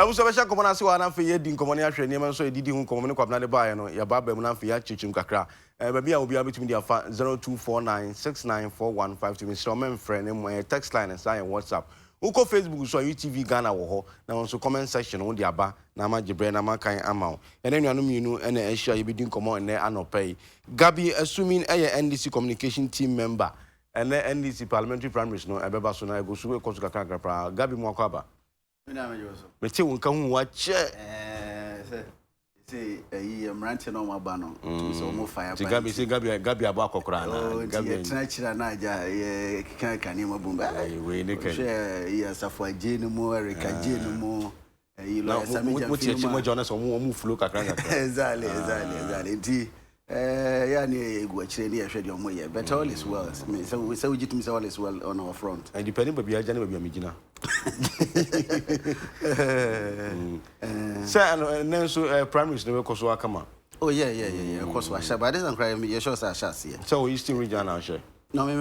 was a shaka when I saw an affair in Common Name, so did you come on the buy no, your Baba Munafia Chichim Kakra. Maybe I will be able to be 0249694152 Mr. friend and my text line and sign WhatsApp. Uko Facebook so UTV Ghana wo na also comment section on the aba na ma jebre na ma kan amount and then you know and share you be doing come on anopay Gabi assuming NDC communication team member and then NDC parliamentary primaries no ebeba so na go so we koso kakra pra Gabi mo akwaba me che won kan hu wa che say ranting on my banner so mo fire Gabi abo akokora na Gabi trenchira na ja kan ma bumba we ne kan yes afọ Jane mo Erica Jane mo lo samija mo che mo Jonas mo flow kakra exactly yeah ni egu akire ni ehwe de omo ye but all is well me so we say all is well on our front and depending baby ajane baby amigina say and so primaries no we so akama oh yeah of course wa sha but this and cry me you sure say sha see so Eastern region now share no me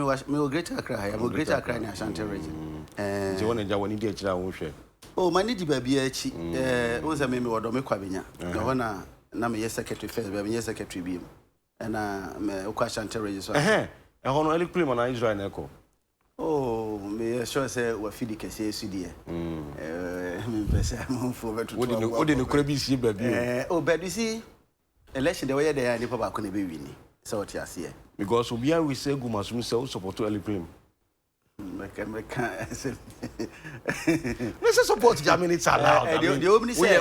Greater Accra I'm Greater Accra ni Ashanti region je wona ja woni de akira wo hwe oh my need baby achi wo say me wodo me kwabenya no na na me secretary first be me secretary bi na me ukwa Ashanti region so hono eli claim na Israel na eko oh me sure say wa fidi kese sudie me pesa mo fo betu wo de no kura bi si baby oh but you see election the way they are nipa ba ko na be wini so what you see because we are we say go masum say support eli claim let's support Germany tsala the only say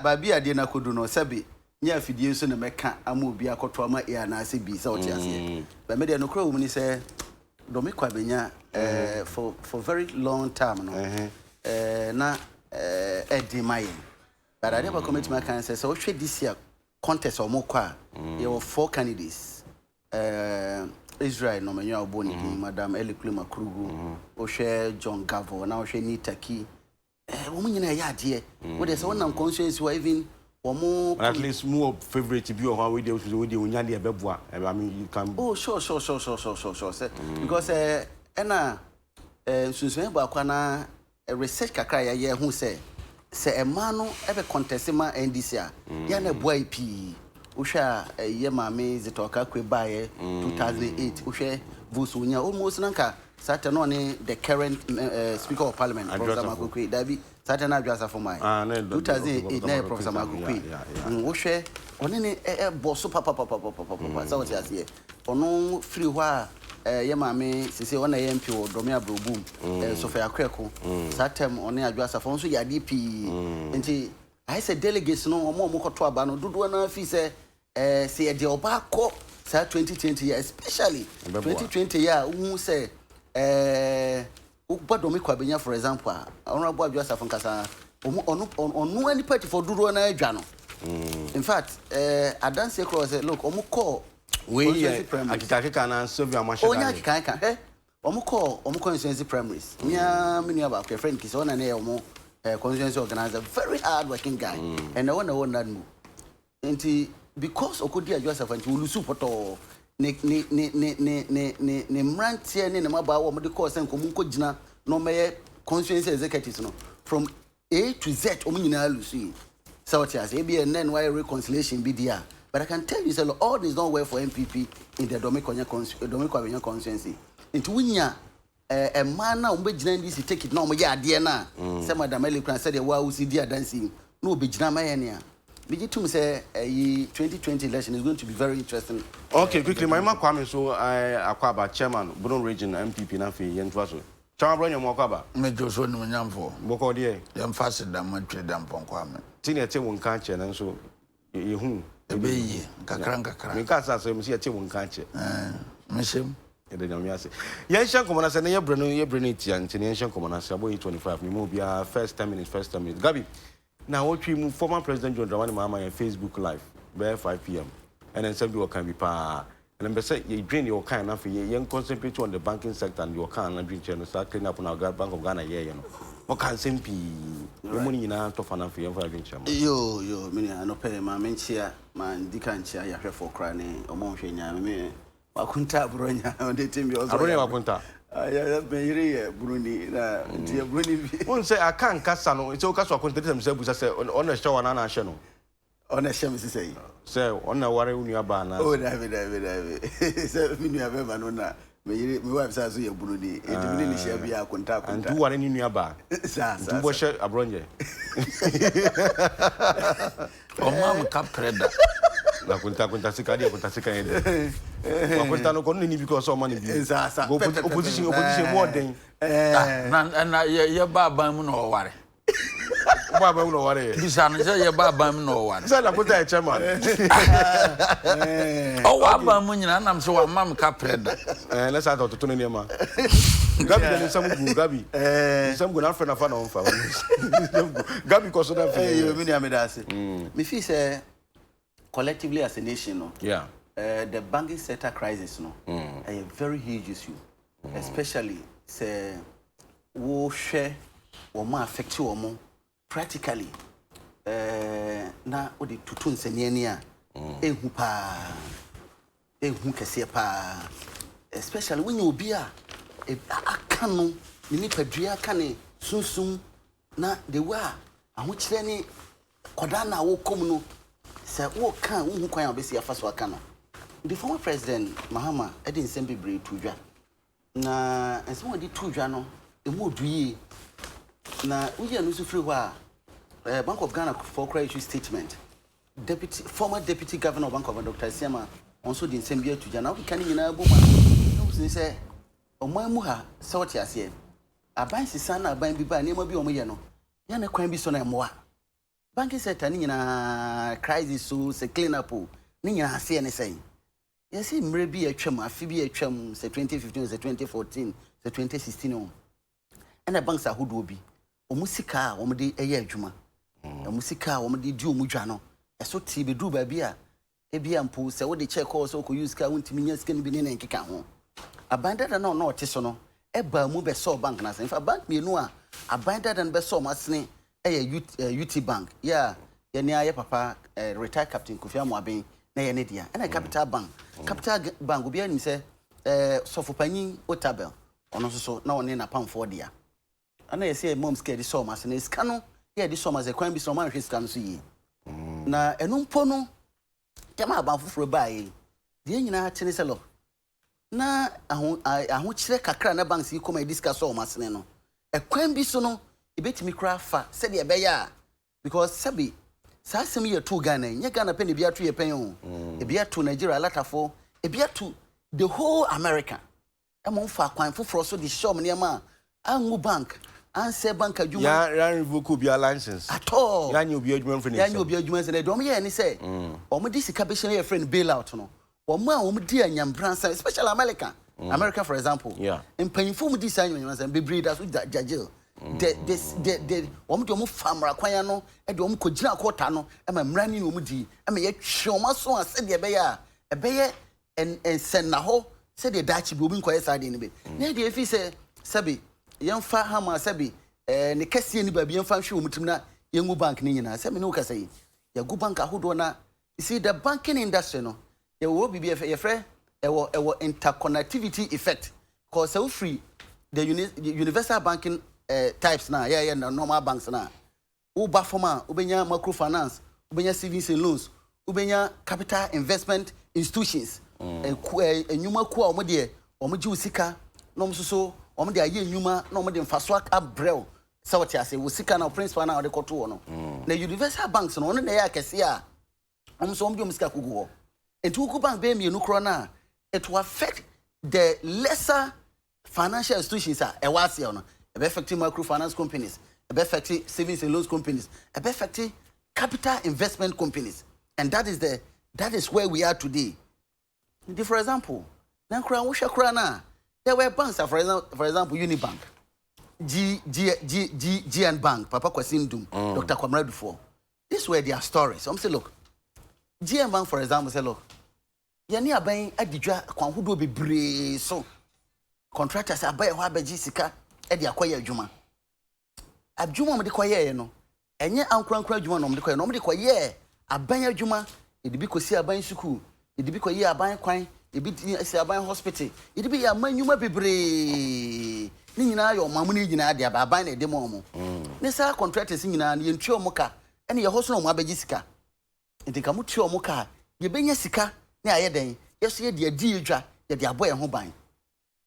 babia de na kodu no sabi nya fidie so na meka ama obi akoto ama ya na ase bi so what you see but me de no kro wo ni say do me kwa benya for very long time no na edi maye but I never commit my can say so hwe this year contest or more kwa there were 4 candidates Israel no menyo oboni Madam Eliklima Krugu o share John Gavo na o share Nitaki wo nyina ya ade wo dey say wonam conscience wa even wo at least more favorite bi o how we dey onya dey beboa I mean you can oh sure because na sunsun ba kwa na research kakra ya hu say e ma no e be contest ma NDC a ya na boy pi Usha ye mame zitoka kwe baye 2008 ushe votes unya almost nanka sata no ne the current speaker of parliament Professor Makukwe dabi sata na adwasa for my 2008 na Professor Makukwe ushe one ne boss papa so what you say ono free hwa ye mame sisi ona ye MP odomi abrobum Sofia Kweko sata one adwasa for so ya DP nti I said delegates no omo koto aba no dodo na fi say say the obako say 2020 especially 2020 year who say ubadomi kwabenya for example honorable adjust for nkasa onu any party for dodo na adwa no in fact adanse cross say look omo call we akikaka na Sylvia Mashaka onya akikaka omo constituency primaries nya menu about your friend kisi ona na omo constituency organizer very hard working guy and I want that move nti because okodi adwasa fanti ulusu poto ne mrantie ne maba wo de call sen komu nkogina no meye constituency executives no from A to Z omunyina alusu so what you say be and then why reconciliation be there but I can tell you say all this don't work for MPP in the Domikonya constituency nti wunya a man na ombegina ndisi take it na omoye ade na say Madam Elikran said wa usi dia dancing no obegina maye a Bijitum say 2020 election is going to be very interesting. Okay, quickly, my man Kwame so I akwaba chairman Bono region MPP na fi yentwaso. Chairman bro nyamo akwaba. Me Joshua no nyamfo. Boko de. Yam fast da matwe da mpon Kwame. Tini ete wonka che na so yehu ebe yi kakran. Me ka sa so me se ete wonka che. Meshem. Ede nyamo yase. Yen shan komona se na ye breno tia nti yen shan komona se abo 25 me mo bia first 10 minutes. Gabi. Now, what we former President John Dramani Mahama on Facebook Live by 5 p.m. And then some people can be pa. And then say you drain your kind of you concentrate on the banking sector and your kind and drink channel start cleaning up on our Bank of Ghana here, you know. What can simple money in our tough and for your drink channel? Yo, many I no pay my menchia, man, Dikanchia, ya for crying, or Monshania, me. Wakunta Bronya on the team. You also Wakunta. ya beyiri Bruni na ntia Bruni bi. Won say aka nkasa no, nti o ka so akontere sem say busa say on na hye wana na hye no. On na hye me say. Say on na ware unu aba na. Oh, David. Say me nu aba ma no na me wife say so ye Bruni. E di me ni hye bia akonta. And do ware ni nu aba. Sa. Do bo hye abronje. O mam ka preda. Na kunta sika yede. Wakunta no kono ni because o money bi. Sa. Opposition more than. Na ye baba mu no ware. Baba mu no ware. Bisa no say ye baba mu no ware. Say na kunta e chairman. O baba mu nyina nam so wa mam ka preda. Let's start to no niema. Gabi den sam gu Gabi. Sam gu na friend na fa na on fa. Gabi ko so na fa. You me ni da ase. Me feel say collectively as a nation, no. Yeah. The banking sector crisis, no. A very huge issue, especially say wo share wo ma affect wo mo practically. Na o de tutu nseniani a ehu pa ehu kese pa, especially when you be a aka no ni padua aka ne sunsun na de wa ahokyere ni koda na wo kom no. Say wo kan wo hu kwan obesi afa so aka no. The former president Mahama edi nsem bebre tudwa na nsem odi tudwa no emu oduyi na uye no so free wa Bank of Ghana for credit issue statement former deputy governor of Bank of Dr. Siama also di nsem bia tudwa na we kan nyina boma no say oman mu ha se wote ase aban sisa na aban bi ba nema bi omo ye no ya na kwan bi so na emoa banking sector ni nyina crisis so se clean up ni nyina ase ne say yes mre bi atwam afi bi atwam se 2015 se 2014 se 2016 on and banks ahodo bi omusika a omde eye adwuma omusika a omde di omudwa no eso ti be du ba bi a ebia mpo se wo de check call so ko use ka wontimi nya sika ni bi ne nkeka ho abandada na no ote so no e ba mu be so bank na se fa bank mienu a abandada no be so masene UT Bank, yeah, yani aye papa retired captain Kofi Amoaben na ye ne dia. Na Capital Bank. Capital Bank obi ani se sofopanyin Otabel. Ono so na one na pam for dia. Ana ye say mom scared so mas na iska no, ye di so mas e kwan bi so man hwe iska no so yi. Na enu mpo no tema ban foforo bae. Die nyina tene se lo. Na aho kire kakra na bank si koma discuss so mas ne no. E kwan bi so no ebetimi kra fa said e be ya because sabi sa asem ye to Ghana nye Ghana pe ne bia to ye pen o e bia to Nigeria latafo e bia to the whole America e mo fa kwan foforo so di shop ne ma angu bank anse bank adwuma ya revoke bia license at all ya nyi obi adwuma mfini ya nyi obi adwuma se ne do mo ye ni se o mo di sika be share friend bailout no o mo a o mo di anyambransa especially America for example empanyfo mo di sa anyambransa be breed as jajil the omo famra kwanya no e de omo kogina kota no e ma mrani no omo di e ma ye twe omo so ase de be ya e be ye en sen na ho se de dachi bi obi nkoye sa de ne be na de efi se sabi yemfa hama sabi ne kase ni ba bi yemfa hwe omo tim na yengu bank ni nyina se me no kase yi ya gu bank ahodo na you see the banking industry no ye wo bi ye frɛ ewo interconnectivity effect cause so free the universal banking types na normal banks na uba forma ubenya microfinance ubenya savings and loans ubenya capital investment institutions enyuma ku a omde omji usika na omsoso omde aye enyuma na omde mfaso abrel sawati ase usika na principal na ode koto no na universal banks no na ya kese a omso omde omsika kugu enti ku bank be mienu kro na it will affect the lesser financial institutions e wase no e be affect microfinance companies e be affect savings and loans companies e be affect capital investment companies and that is where we are today. For example na kra wo hwe kra na there were banks for example Unibank GN Bank Papa Kwasindum Dr. Kwamradu for this were their stories. Some say look GN Bank for example say look yani aban adidwa kwan hodo bebre so contractors abai ho abaji sika e de akoye adwuma mo de koye no enye ankrankra adwuma no mo de koye no mo de koye aban adwuma e de bi kosi aban school e de bi koye aban kwan ebi say aban hospital it be ya manwuma bebre ni nyina yo mamu ni nyina de aban na de mo ne sa contractors nyina ye ntuo mo ka ene ye hoso no mo abegi sika enti ka mo tuo mo ka ye benya sika ne aye den yeso ye de adi edwa ye de aboye ho ban.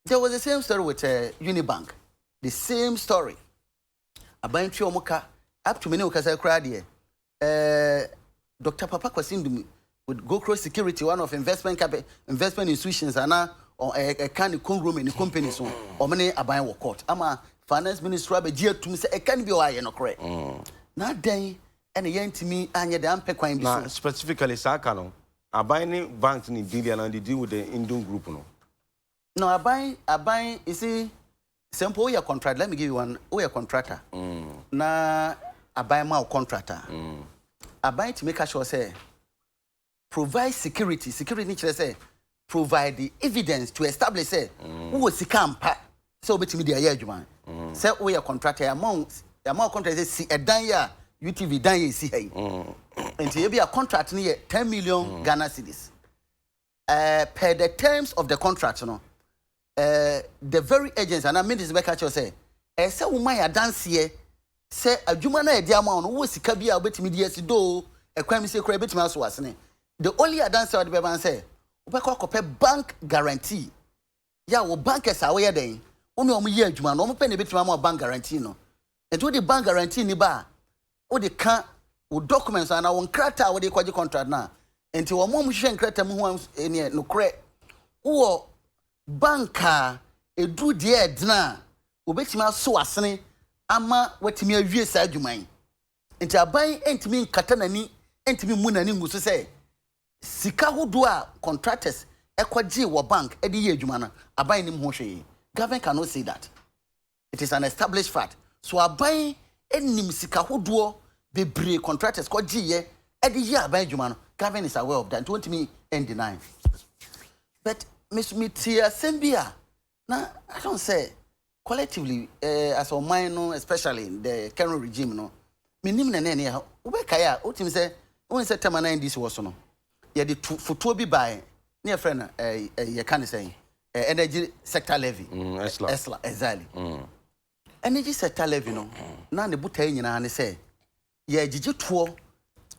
There was the same story with Unibank, the same story. Aban tuo mo ka up to me no kasa kra de Dr. Papa Kwasindum with GoCro Security, one of investment institutions, and or a kind of room in the company so or many are buying court. Ama finance minister Rabbi Gia to me say it can be why no correct. Not then and again to me and the ampe quine. Now specifically Sakano, are buying banks in India and they deal with the Indian group no. No, I buy you see simple your contract. Let me give you one we a contractor. Na I buy my contractor. I buy to make sure say provide security need say provide the evidence to establish say who was campa so betimi dey aye adwuma say we a contractor amount contract say see a dan ya UTV dan ya see hey enti e be a contract ne 10 million Ghana cedis per the terms of the contract no the very agents and I mean this make sure say say woman ya dance here say adwuma na e dey amount no wo sika bia betimi dey asi do e kwam say kra betimi aso asene. The only advance I would say, we call bank guarantee. Yeah, we bankers are where they. Only year juma, no penny bit more bank guarantee no. And to the bank guarantee ni ba, o the can o documents and I won't crater what they call the contract now. And to a mom shen crater who any no cre. O banker a do dear dna. O bet me so asene ama what me a year side you mind. And to buy ain't me katanani ain't me munani musu say. Sika hodo a contractors ekwaje wo bank e de ye adwuma na aban nim ho hwe government cannot say that. It is an established fact. So aban enim sika hodo bebre contractors kwaje ye e de ye aban adwuma no government is aware of that. Don't me and deny. But Miss Mitia Sembia na I don't say collectively as a minor especially in the current regime no minim na ne ha ubekaya otim say won say temana in this was no ye the foto bi by near friend ye can say energy sector levy esla exactly energy sector levy no na ne butai nyina ne say ye gigi to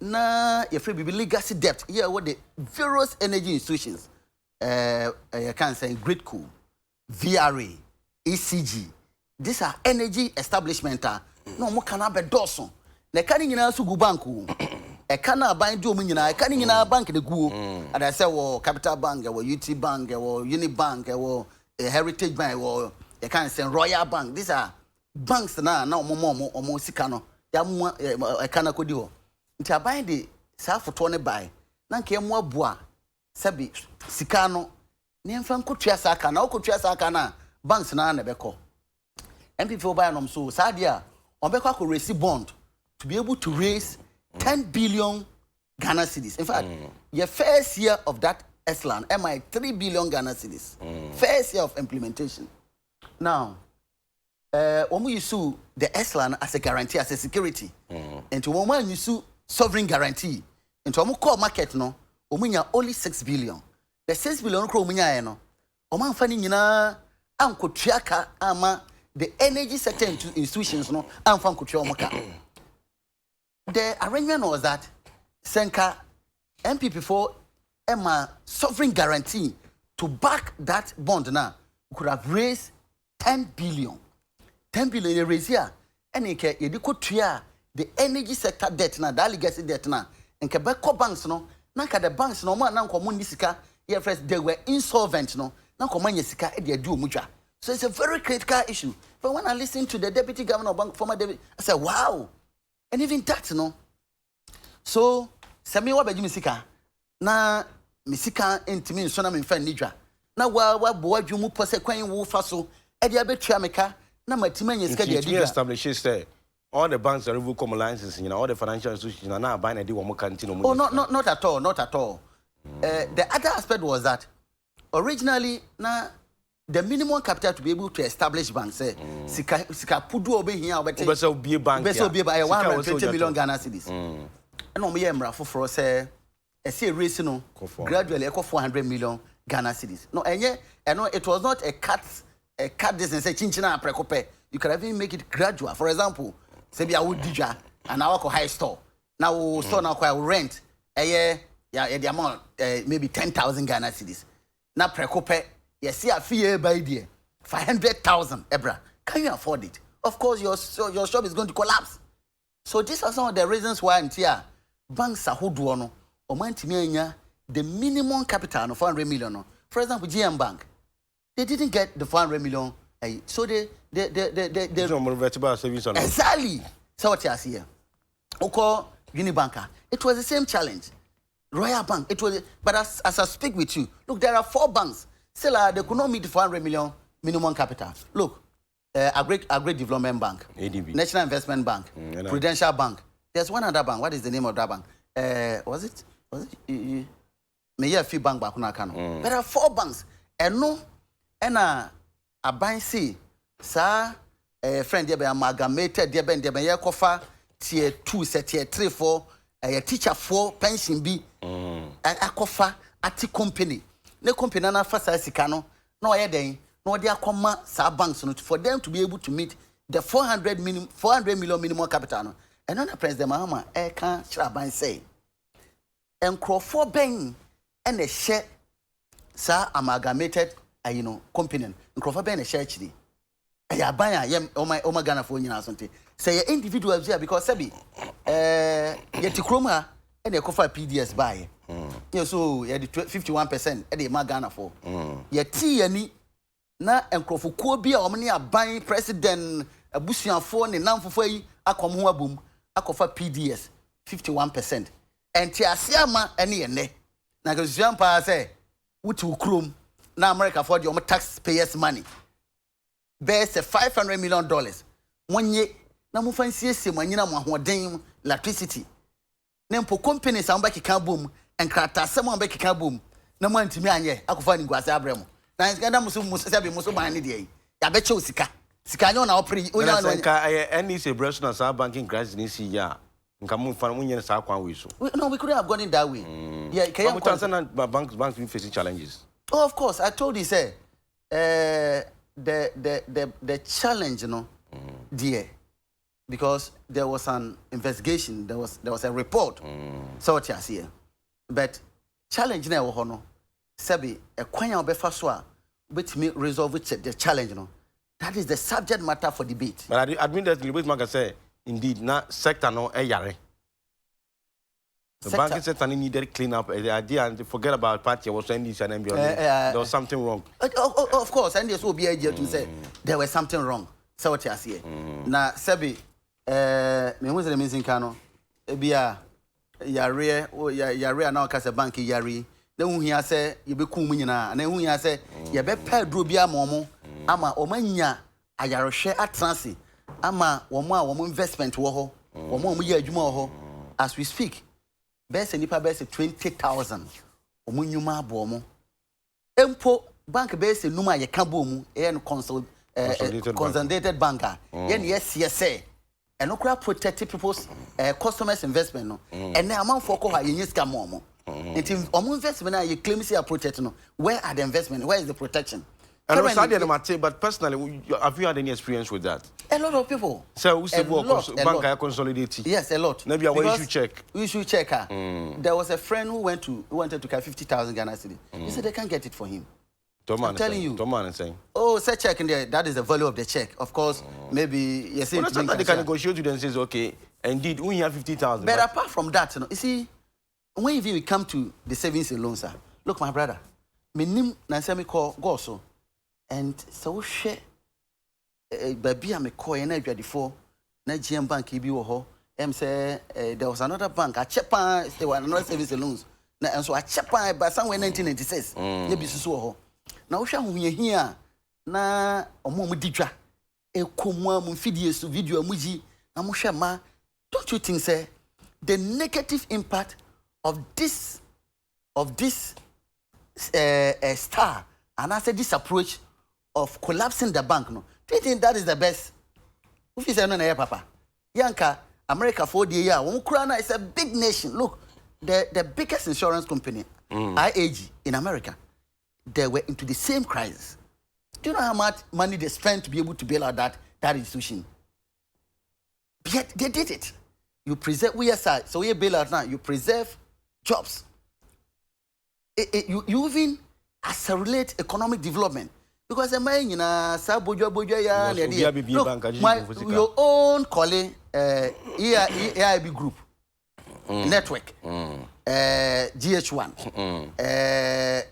na ye free bi legacy debt ye what the various energy institutions ye can say Gridco, VRA, ECG, these are energy establishment no mo kana be doso na kan nyina so gu banku e kana ban do mu nyina e kan nyina bank de gu and I say wo Capital Bank wo UT Bank wo Unibank wo Heritage Bank wo e kan say Royal Bank. These are banks na omo sika no ya mo e kana kodi ho nti aban de sa foto ne bai na nke mo aboa sabi sika no ne mfa nkotua saka na okotua saka na banks na na beko MPF buy nom so sadia on beko ko raise bond to be able to raise 10 billion Ghana cedis. In fact, your first year of that ESLAN, 3 billion Ghana cedis. First year of implementation. Now, when we use the ESLAN as a guarantee, as a security, and to when we use sovereign guarantee, and to core market, no, only 6 billion. The 6 billion crow munya no. Oman fani nyina anko triaka ama the energy sector institutions no amfan ko triomaka. The arrangement was that Senka MPP for Emma sovereign guarantee to back that bond now could have raised 10 billion. 10 billion raise here. And you could tria the energy sector debt now, the legacy debt now. And Quebec banks no, nanka the banks no man nanko mundi sika, yeah, first they were insolvent no, nanko manya sika e do muja. So it's a very critical issue. But when I listen to the deputy governor of bank, former deputy, I said, wow. And even that, no. So, Sami wa beji misika na misika intimi so na memfa nidwa. Na wa boa dwumu pose kwan wo fa so e dia betua meka na matima nya sika dia dia. Establishes say all the banks are revoke common licenses, you know, all the financial institutions are now buying a deal wo kanti no. Oh, not at all, not at all. The other aspect was that originally na the minimum capital to be able to establish banks say sika pudu obe hia obete obese bank obese obe by 120 million Ghana cedis and omo ye mra foforo say e say raise no gradually e 400 million Ghana cedis. No, and no, it was not a cut distance, a chinchina precope. You can even make it gradual. For example, say I would dija and I high store. Now store now quite rent a year, the amount maybe 10,000 Ghana cedis. Now precope, you see a fee by the 500,000 ebra. Can you afford it? Of course, your shop is going to collapse. So these are some of the reasons why here banks are who do no or the minimum capital of 400 million. For example, GM Bank, they didn't get the 400 million. So they exactly. So what you see here? Oko Unibanka, it was the same challenge. Royal Bank, it was. But as I speak with you, look, there are 4 banks. Still, they could not meet the 400 million minimum capital. Look, Agri Development Bank, ADB. National Investment Bank, Prudential Bank. There's one other bank. What is the name of that bank? Was it? May a few bank back on Kano. There are 4 banks. And no, and a bank see, sir, friend, they be amalgamated, they be kofa tier 2, tier 3, 4, a teacher 4, pension B, a kofa at the company. No company na fasa sikano, no day, no dia comma sa banks for them to be able to meet the 400 million minimum capital. And on the president Mahama, can Shraban say, and Crawford Bang and a share, sir, amalgamated, company, and Crawford Bang a share chili. I buy a yam, my Ghana for you something. Say individuals here because Sabi, yet to Chroma and a coffee PDS buy. Yeah, so you had 51% at the Magana for. Yet tea and na and Crawford Kobe or many are buying president a Bushian phone and now for a Comua boom, a coffee PDS 51%. And Tiasiama any and ne. Now, because Jampa say, Utu Krum, now America for your taxpayers' money. There's a $500 million. 1 year, now move and see some when you know electricity. Then for companies, I'm back a boom and crata someone back a boom. No one to me, I could find Guasabremo. Now it's Gana Musumu day. I bet you Sika. Sikano now pretty. And it's a brush on our banking crisis this year. No, we couldn't have gone in that way. Yeah, banks will face challenges. Oh, of course. I told you, say, the challenge, dear, because there was an investigation, there was a report. So what you see, but challenge now, hono, Sabi, a kwanya obefaswa, which me resolve the challenge, that is the subject matter for debate. But I mean that debate, Maka say. Indeed, not sector no yare. The banking sector needed clean up. The idea and forget about party was saying this and then there was something wrong. Of course, and this will be able to say there was something wrong. So what you see? Now, Sebi, me who's the missing cano? Ebia yare now cast a bank yare. Then who he say you be cool and then who he say you be pay drubia momo ama omanya ayaro share at transi. Ama woman investment wo ho woman ye adwuma ho as we speak best nipa best 20,000 omunyuma abo mo empo bank best numa ye ka bo mu e no consolidated banker ye ne CSA and okra protect people's customers investment no and na amount for ko ha ye nyska mo until investment na you claim say protect no where are the investment, where is the protection? But personally, have you had any experience with that? A lot of people. So we say bank consolidated. Yes, a lot. Maybe you should check. We should check her. There was a friend who wanted to get 50,000 Ghana cedi. He said they can't get it for him. I'm telling you. Oh, say check in there. That is the value of the check. Of course, maybe yes. Well, they can negotiate with them and says, okay, indeed, we have 50,000. But apart from that, you see, when we come to the savings and loans, sir, look, my brother, my name Nansemi call go so. And so share baby I'm a coin before GM Bank EBO say there was another bank a chepa there were another service loans and so I chepa by somewhere 1996 maybe so now we here na omo didwa e komo am fidie video amuji na mo hwe ma don't you think say the negative impact of this star and I said this approach of collapsing the bank, no? Do you think that is the best? If you say no, papa, Yanka, America 4 years, Ukraine is a big nation. Look, the biggest insurance company, IAG in America, they were into the same crisis. Do you know how much money they spent to be able to bail out that institution? Yet they did it. You preserve, so we bail out now, you preserve jobs. You even accelerate economic development. Because the man, your own colleague, AIB group, network, GH1,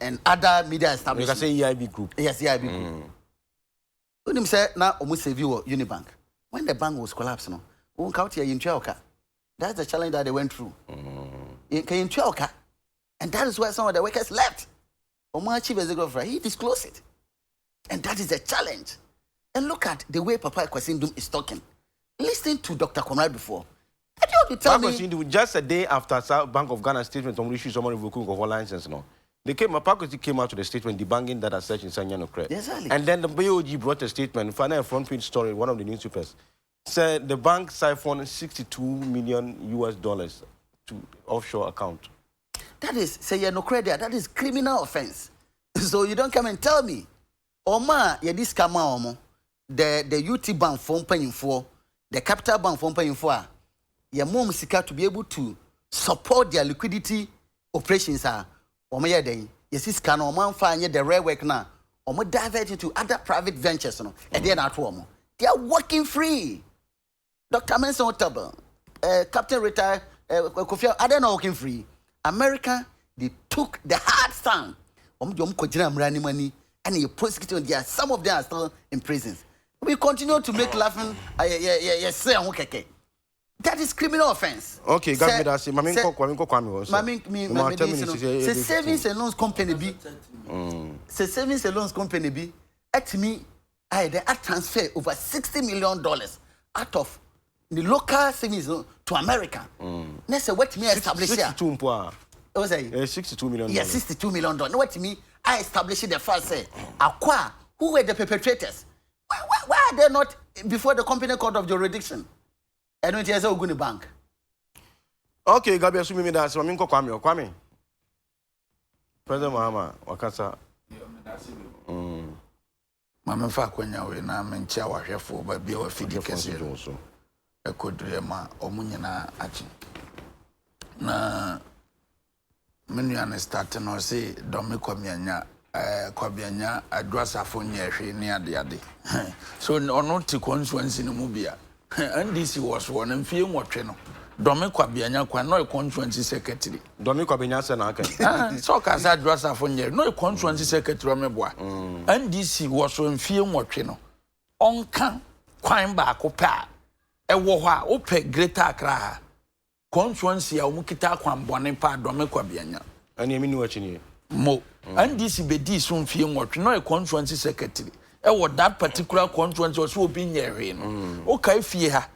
and other media establishments. You can say EIB group. Yes, EIB group. When you say now, almost save you Unibank. When the bank was collapsing, won't count here in Chalka. That's the challenge that they went through. In Chalka. And that is why some of the workers left. Omar Chief Executive, he disclosed it. And that is the challenge. And look at the way Papa Kwasindum is talking. Listen to Dr. Conrad before. And you tell me, just a day after South Bank of Ghana statement on issue someone revoking of all license, they came out to the statement debunking that search in Sanyano Credit. Exactly. And then the BOG brought a statement, final front page story, one of the newspapers, said the bank siphoned $62 million to offshore account. That is, say you're no credit, that is criminal offense. So you don't come and tell me. Oma, you this come on, the UT bank phone paying for, the capital bank phone paying for, your mom seeker to be able to support their liquidity operations are, Oma yede, yes, this can Oma find the rare work now, Oma divert into other private ventures, and they're not home. They are working free. Dr. Manson Otaba, Captain Retired, Kofi, I don't know working free. America, they took the hard stand. Money, and you prosecute them. Some of them are still in prisons. We continue to make laughing. That is criminal offense. Okay, got me that. Say savings and loans company B. Say savings and loans company B. At me, I transfer over $60 million out of the local savings to America. Let's say what me establish here. 62 million. Yes, $62 million. Know what me? I established the first say, Aqua, who were the perpetrators? Why are they not before the company court of jurisdiction? I don't hear so good bank. Okay, Gabi, assume me that. So I'm Kwame. President Mahama, Wakasa. Mama Fakwenya, we na mencha wa hwefo ba bia wa fidi kese also. Ekodre ma omunyina achi. Na menu an start no say domi kwamianya kwabianya adwasafo nyehwe ne ade so ono ti constituency no mu bia NDC was one mfie nwotwe no domi kwabianya kwa no constituency secretary domi kwabianya se na aka so ka sa adwasafo nyehwe no constituency secretary omeboa NDC was one mfie nwotwe no onka kwan ba akopa ewo ho a ope Greater Accra constituency a umukita kwambone pa dome kwabianya ani emi ni wachini mo NDC bedi so mfie nwotwe no constituency secretary e that particular constituency so obi nyehwe no o kai fie ha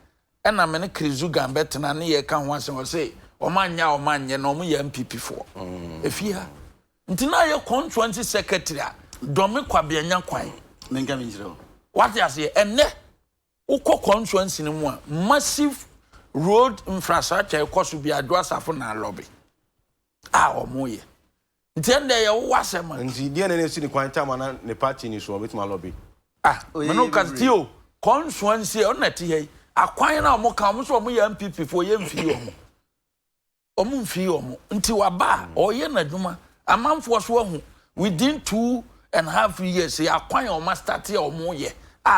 e na me ne krizu gambetena ne ye ka ho asem o say o manye no mo ye MPP fo e fie ha ntina ye constituency secretary a dome kwabianya kwan menka me njiro what you say enne ukọ constituency no mu a massive road infrastructure cost be adwasafo na lobby omoye ntende ye wo asema nti die na nesi ni kwanta mana ne party ni so betima lobby me no kastio constituency onati he akwan na omo ka omo so omo ya MPP fo ye mfi omo mfi omo nti waba oye na dwuma amanfo so ahu within 2.5 years ya akwan omo start ya omo ye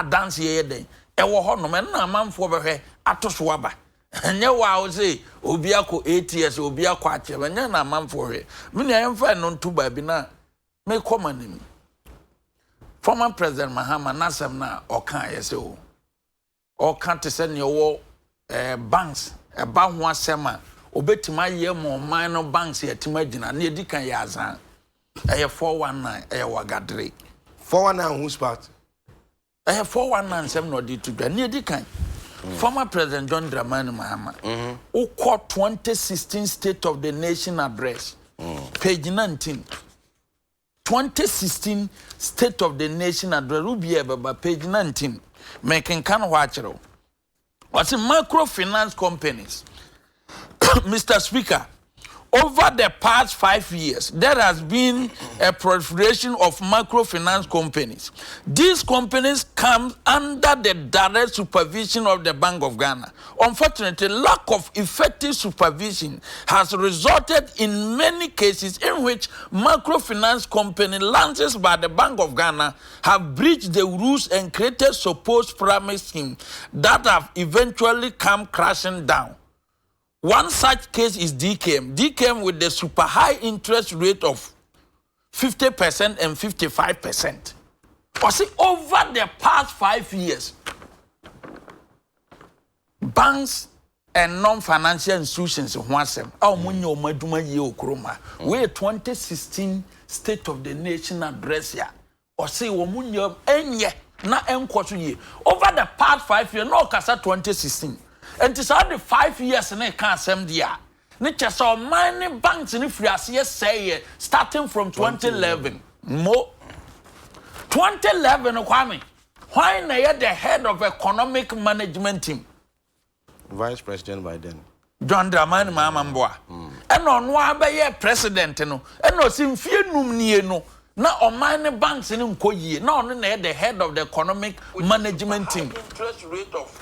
dance ye den ewo ho no me na amanfo behwe atoso waba enye wa o say obi akọ 8 years obi akọ achebe nya na amanfo hwe me na yemfa no ntu ba bi na me komanim former president Mahama nasem na okan yese o kan te se ne wo banks ba ho asema obetima ye mo man no banks yetima gina na edikan ya azan 419 wagadre 419 whose part 419 sem no di to dwa na edikan former President John Dramani Mahama, who called 2016 State of the Nation address, page 19. 2016 State of the Nation address, Rubieba, page 19. Making can watch it. What's in microfinance companies? Mr. Speaker, over the past 5 years, there has been a proliferation of microfinance companies. These companies come under the direct supervision of the Bank of Ghana. Unfortunately, lack of effective supervision has resulted in many cases in which microfinance company launches by the Bank of Ghana have breached the rules and created supposed pyramid schemes that have eventually come crashing down. One such case is DKM. DKM with the super high interest rate of 50% and 55%. Or see, over the past 5 years, banks and non-financial institutions in Wasem, we 2016 State of the Nation address here. Or say, over the past 5 years, no kasa 2016. And it's only 5 years and I can't send the year. Nature saw many banks in Africa say starting from 2011. More 2011, Kwame. Why not the head of economic management team? Vice President by then. John Dramani Mamamboa. And on one by president, no, and no sim fear no. Now on many banks in Nkoye, now on the head of the economic management team. Interest rate of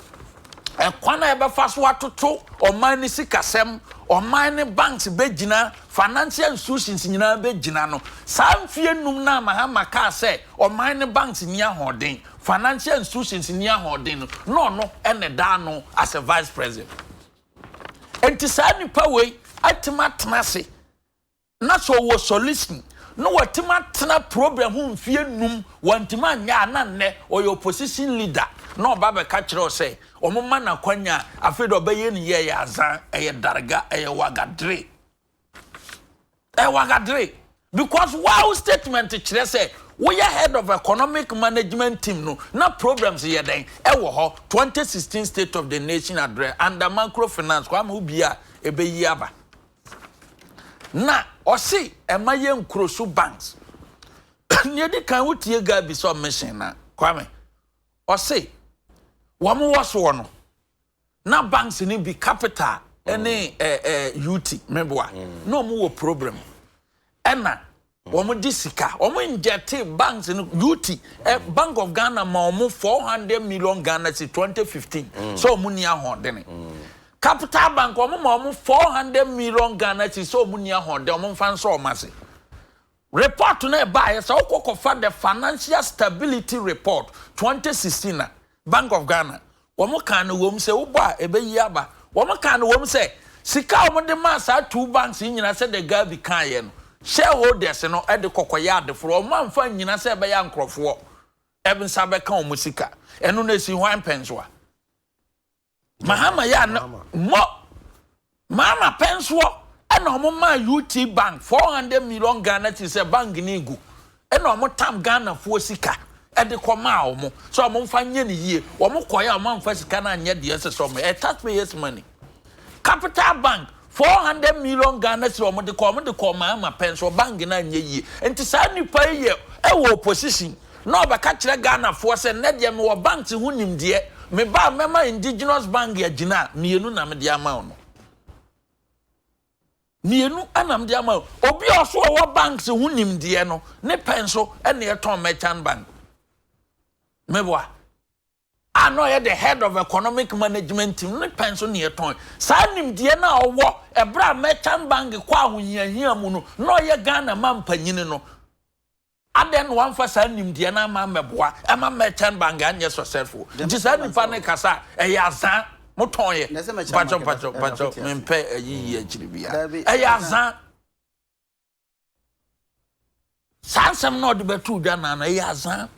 kwana ebe fast watoto or mine sikasem or mine banks bejina financial institutions nyina bejina no sam fie num na mahama ka say or mine banks nia hoden financial institutions nia hoden no ene da no as a vice president enti sa nipa we atima tenase na so wo solution no watima tena problem hu fie num wantima nya na nne or your opposition leader no baba catch us say omuma na kwanya afedo obeye ni ye azan eye darga eye wagadre because wow statement kire say we are head of economic management team no na problems here den wo ho 2016 State of the Nation address under microfinance kwa ma ubia ebeyi aba na osi emaye nkrosu banks nyedi kan wutie ga bi so mission na kwame osi wamu waso no na banks ni bi capital any UT member no mu wo problem ena wamu disika wamu inject banks ni UT Bank of Ghana ma wamu 400 million Ghana si 2015 so mu ni ahodene Capital Bank wamu ma wamu 400 million Ghana si so mu ni ahodene wamu fan so omase report na ba yesa okokofa the financial stability report 2016 na Bank of Ghana womo kan wom se wo ba ebeyi aba womo kan wom se sika womo de ma sa two banks nyina se de Gabi kan ye no shareholders no e de kokoya adeforo womo amfa nyina se be ya nkrofo eben sa be kan womo sika eno na si hwan penswa mahama ya mo mama penswo eno womo ma UT Bank 400 million Ghana ti se bank ni gu eno womo tam Ghana fo sika ede koma omo so omo mfa nye ne yie omo koya omo mfa sika na nye de ese so me taxpayers money Capital Bank 400 million Ghana si omo de koma ma penso bank na nye yie enti sa nipa ye e wo opposition na obaka kire Ghana fo se ne de me wo bank hu nimde me ba mema indigenous bank ya gina mienu na me de ama ono mienu anam de ama obi oso wo banks hu nimde no ne penso ene e ton merchant bank Meboa. I know you're the head of economic management team. No pension near time. Sanim Diana or what? A bra merchant bank qua when you're here, Muno. No, you're Ghana, man, Panino. I then one for Sanim Diana, Mamma, and my merchant bank, and yes, yourself. Just any panic, Cassa, a yazan, Motoye, Pacho, Mpe, a year, a yazan. Sansam not the better than a yazan.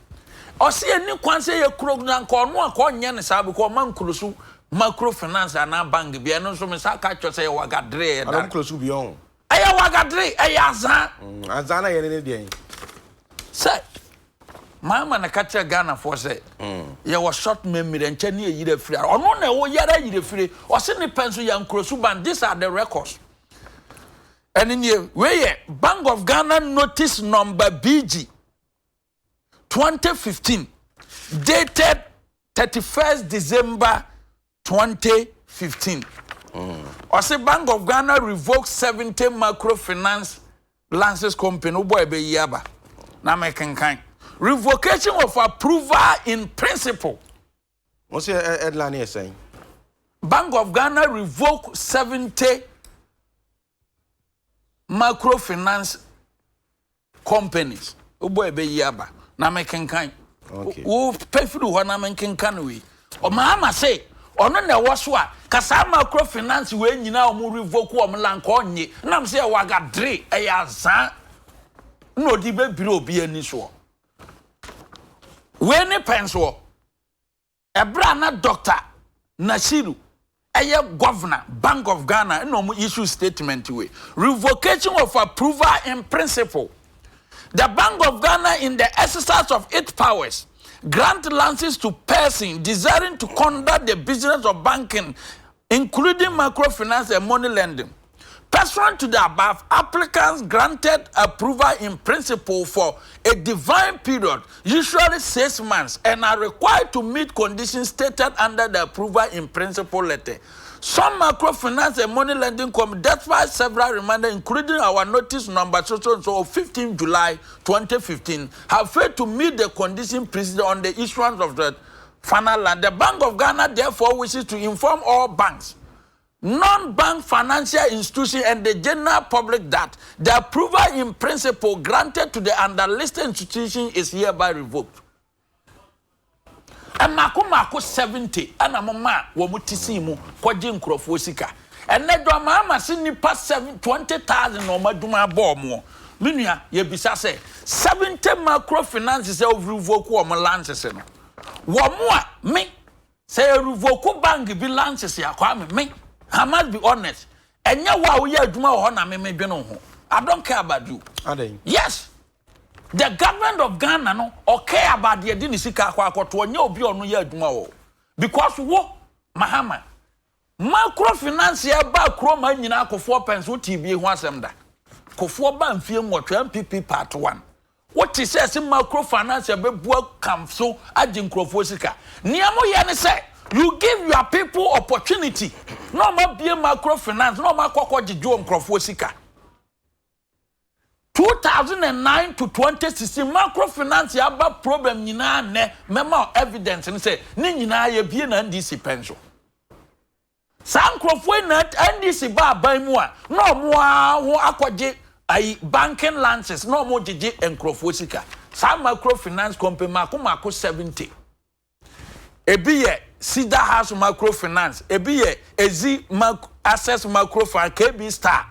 O see any kwanse ye krog na nko no akonye ne sabe ko man krosu microfinance na bank bia no so me saka cho say wagadre da Adam krosu bi on aya wagadre aya azan azan na ye ne dey say mama na kacha Ghana for say ye was short memory enche ne yire free ono na wo yara yire free o se ne penso ya nkrosu ban these are the records and in here we Bank of Ghana notice number BG 2015 dated 31st December 2015 Or say Bank of Ghana revoked 70 microfinance license company. Boy, be yaba. Na me kan. Revocation of approval in principle. What's your headline here saying? Bank of Ghana revoked 70 microfinance companies. Boy, be yaba. Na me kan. Okay. Who pay for the one na me kan we. O mama say ono na woso a kasa microfinance we nyina o mu revoke o mlanka onye nam say waga dre azan no di be bire obi ani so we ne penso ebra na doctor Nashiru governor Bank of Ghana no mu issue statement we revocation of approval in principle. The Bank of Ghana, in the exercise of its powers, grant licenses to persons desiring to conduct the business of banking, including microfinance and money lending. Pursuant to the above, applicants granted approval in principle for a defined period, usually 6 months, and are required to meet conditions stated under the approval in principle letter. Some microfinance and money lending companies, despite several reminders, including our notice number so of 15 July 2015, have failed to meet the condition precedent on the issuance of the final land. The Bank of Ghana therefore wishes to inform all banks, non-bank financial institutions, and the general public that the approval in principle granted to the underlisted institution is hereby revoked. And Mako 70, and a mama, Womutisimu, Quajin Crofosika. And Nedra Mama Sydney past 20,000 or Maduma Bormo. Minia, Yebisa say 70 microfinances of revoke or Malances. Wamua, me, say a revoke bank be lances ya kwame me. I must be honest. And ya wa we are Duma Hona me beno. I don't care about you. Are they? Yes. The government of Ghana no or care about the Dinisika to a new be on year tomorrow. Because what Mahama microfinance ya ba kroma nyina ko 4 pence what TB ho asem da. Ko 4 ban fie mo MPP part 1. What is say microfinance ya be bua kam so agin krofo sika. Niamo ye ne say you give your people opportunity. No ma be microfinance, no ma kwakwa gijo krofo sika. 2009 to 2016 microfinance ya ba problem nyina ne memo evidence ni say ni nyina ya bie na NDC pension sankrofo na NDC ba ban mu a no mo ho akwaje ai banking lances no mo gege enkrofo sika sa microfinance company mako 70 ebi ye Cedar House microfinance ebi ye Ezi access microfinance KB Star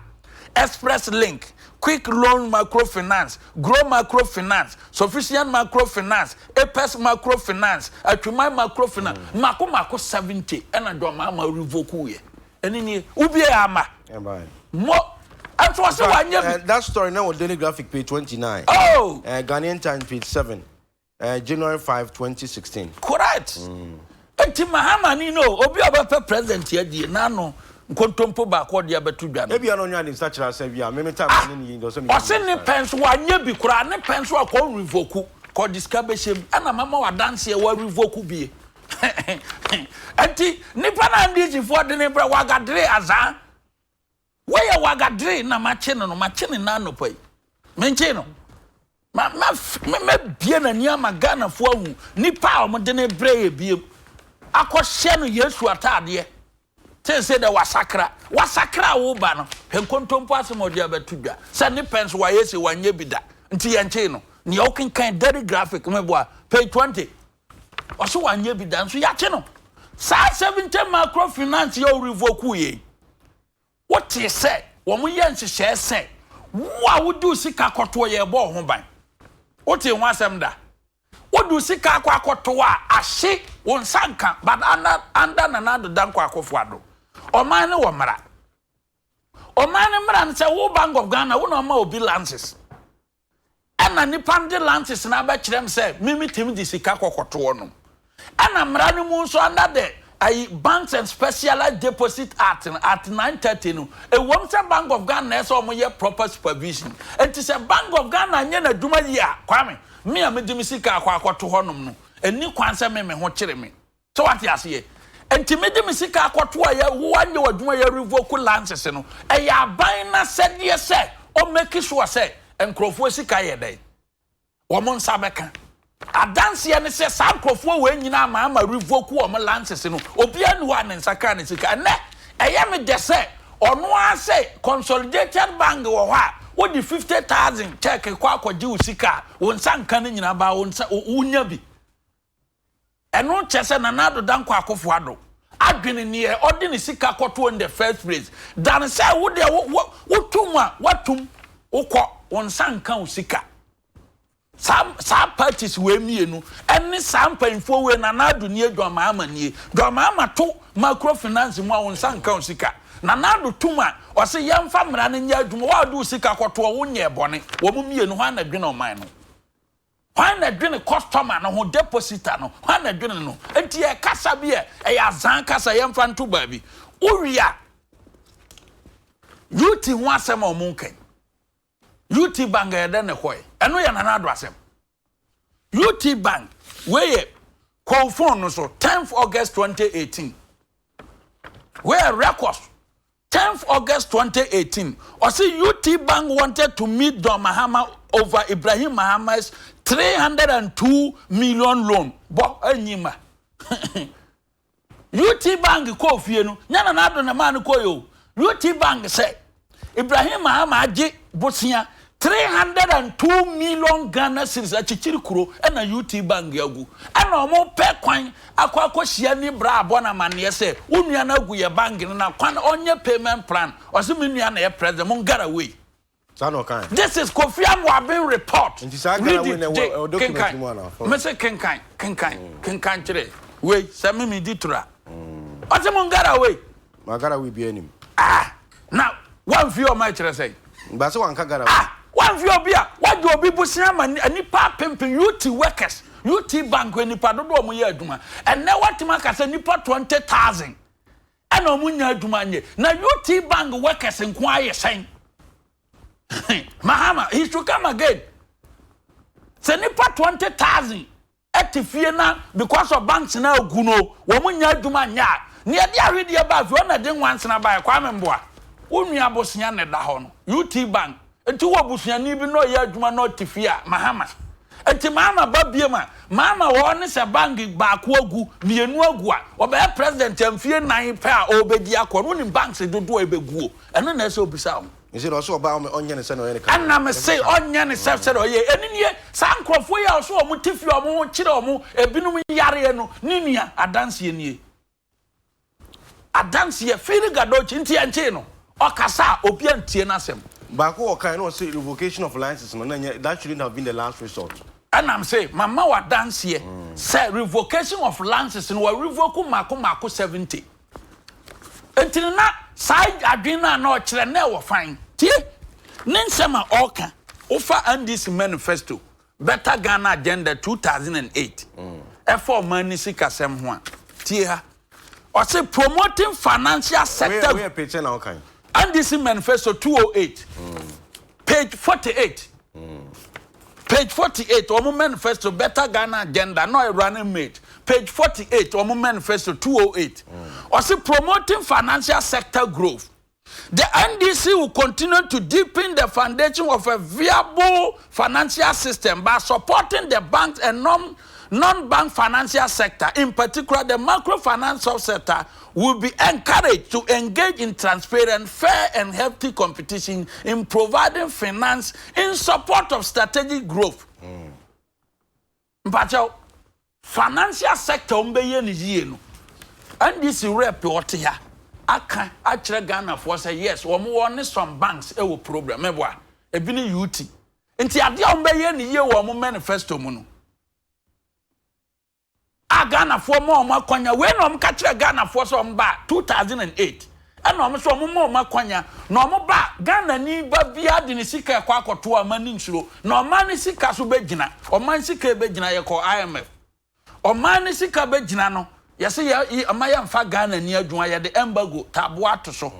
Express Link Quick Loan Microfinance, Grow Microfinance, Sufficient Microfinance, Apes Microfinance, Atuma Microfinance, Mako 70, and I don't mama revoke ye. And in here, Ubiama. More. And for so that story now on Daily Graphic page 29. Oh, Ghanaian Times page 7, January 5, 2016. Correct. And Timahama, you know, Obi president here, dear Nano. Nkontompo ba ko dia betu dwa e bia no nya ni structural say bia me time ni ndo so me o se ne pens wa nya bi kura ne pens wa ko revoke ko discabeshem ana mama wa dance e wa revoke bi anti nipa na ndiji fo de ne bra wa gadre azan we ya wa gadre na ma che no na no pai me nche no me bia na nia magana fo ahu nipa o mo de ne bra ye bi akɔhye no Yesu atade say the wasakra wo ba no henkontompo asem dia betudwa say ne pens wa yesi wanye bida nti yanche no ne okenkan very graphic meboa page 20 oso wanye bida nso yache no sa 70 microfinance yo revoke ye what you say wo mo yense hye say wa wodu sika koto ye bo ho ban what you want asem da wodu sika akoto a ahye won sanka but under nanado danko akofo ado Oman ne womara. Oman ne mra nse wo Bank of Ghana wo no ma obi lances. Ana ni pande lances na ba kirem se mimi tim di sika kokoto no. Ana mra ne mu so under the Banks and Specialized Deposit Act at 930 no. E wom se Bank of Ghana so mo ye proper supervision. Enti se Bank of Ghana nye na duma yi a kwame me a me di sika akoto honom no. Eni kwan se me ho kire me. So what you say? enti me de me sika akoto a ya wo anye wadwuma ya revoke lances no e ya ban na sede se o make sure say enkrofo sika ye dey wo mon sabeka adanse ye ne se sa enkrofo we nyina ama revoke wo mo lances no obi anu wa ne nsaka ne sika ne e ya me de se ono a say consolidated bank wo ha wo di 50,000 check kwa akwaji usika wo nsanka ne nyina ba wo nsa unya bi eno chese na nado danko akofo ado adwene ne odi ne sika koto in the first place dan say wo de wo tum a watum ukọ wo nsanka usika sa parties we mienu ene sampanfo we na nado ne adwama amanie dwama amato microfinance mu a wo nsanka usika na nado tuma o se yemfa mra ne nya adwuma wa do sika koto wo nye bone wo mu mienu ha na dwene oman no hwan na dwene customer no ho depositor no hwan na dwene no enti e kasa bi e ya zan kasa yemfa nto ba bi uria UT ho asem o munken UT bank e de ne hoy eno ya na nado asem UT bank we call phone no so 10th August 2018 where records 10th August 2018 or say UT Bank wanted to meet Don Mahama over Ibrahim Mahama's 302 million loan. But anyima UT Bank ko fie no nyana na do na man ko yo UT Bank say Ibrahim Mahama agi bosia 302 million Ghana cedis achichiri kuro na UT Bank yagu ana omo pe kwan akwa ni bra abona mane se unua na agu ye bank na kwan onye payment plan ose menua na ye president mon gara way this is Kofi Amwabin report document mo na me say kenkan kire we se me ditura ose mon gara way magara we bi anim now one view of my kire say ba se wan ka gara one view bia what do obi busia ma nipa pimpin UT workers UT bank nipa do do mo ye aduma and na watima ka say nipa 20,000 and o munya aduma nye na UT bank workers nko aye sen Mahama he should come again say nipa 20,000 etifie na because of banks na oguno wo munya aduma nya ne de ahwede ba fi ona de nwanse na ba kwa memboa onua bosia ne da ho no UT bank enti wo busuani bi no ye adwuma no tifia Mahama enti Mahama babie Mahama wo ne se bank ba ko agu mienu agu a obe president amfie 9 pe a obedi akọ no ni banks dodo ebeguo eno na se obisa wo isi no so oba onye ne se no ye ne ka ana me se onye ne se no ye eni sa nkrofo ya so omo tifia omo kire omo ebinum yare no ni nua adanse nie adanse firi gadochi nti enche no okasa obi antie na asem back what kind of say revocation of licenses no that shouldn't have been the last resort and I'm say mama wa dance here say revocation of licenses no revoke mako 70 until na side adwena na o kire na wo fine tie ninsema oka ofa and this manifesto better Ghana agenda 2008 for money sikasem ho a tie ha o say promoting financial sector we are paying now kind and this manifesto 208 page 48 page 48 omo manifesto better Ghana agenda no a running mate page 48 omo manifesto 208 also promoting financial sector growth. The NDC will continue to deepen the foundation of a viable financial system by supporting the banks and non-bank financial sector. In particular, the microfinance sector will be encouraged to engage in transparent, fair, and healthy competition in providing finance in support of strategic growth. But financial sector and this report here, I actually Ghana for say yes, we want some banks a problem. Meboa, e bi ni UT. Nti ade a mbeye ni ye wo manifesto mu no. A Ghana for more makwanya we no mka Ghana for so mba 2008. And no so more makwanya no mo ba Ghana ni ba bia de ni sika kwa akoto amani nsuro. No man sika so begina. O man sika begina ye ko IMF. O man sika begina no. Yes, amaya mfa Ghana ni adwuma ye de embargo taboa to so.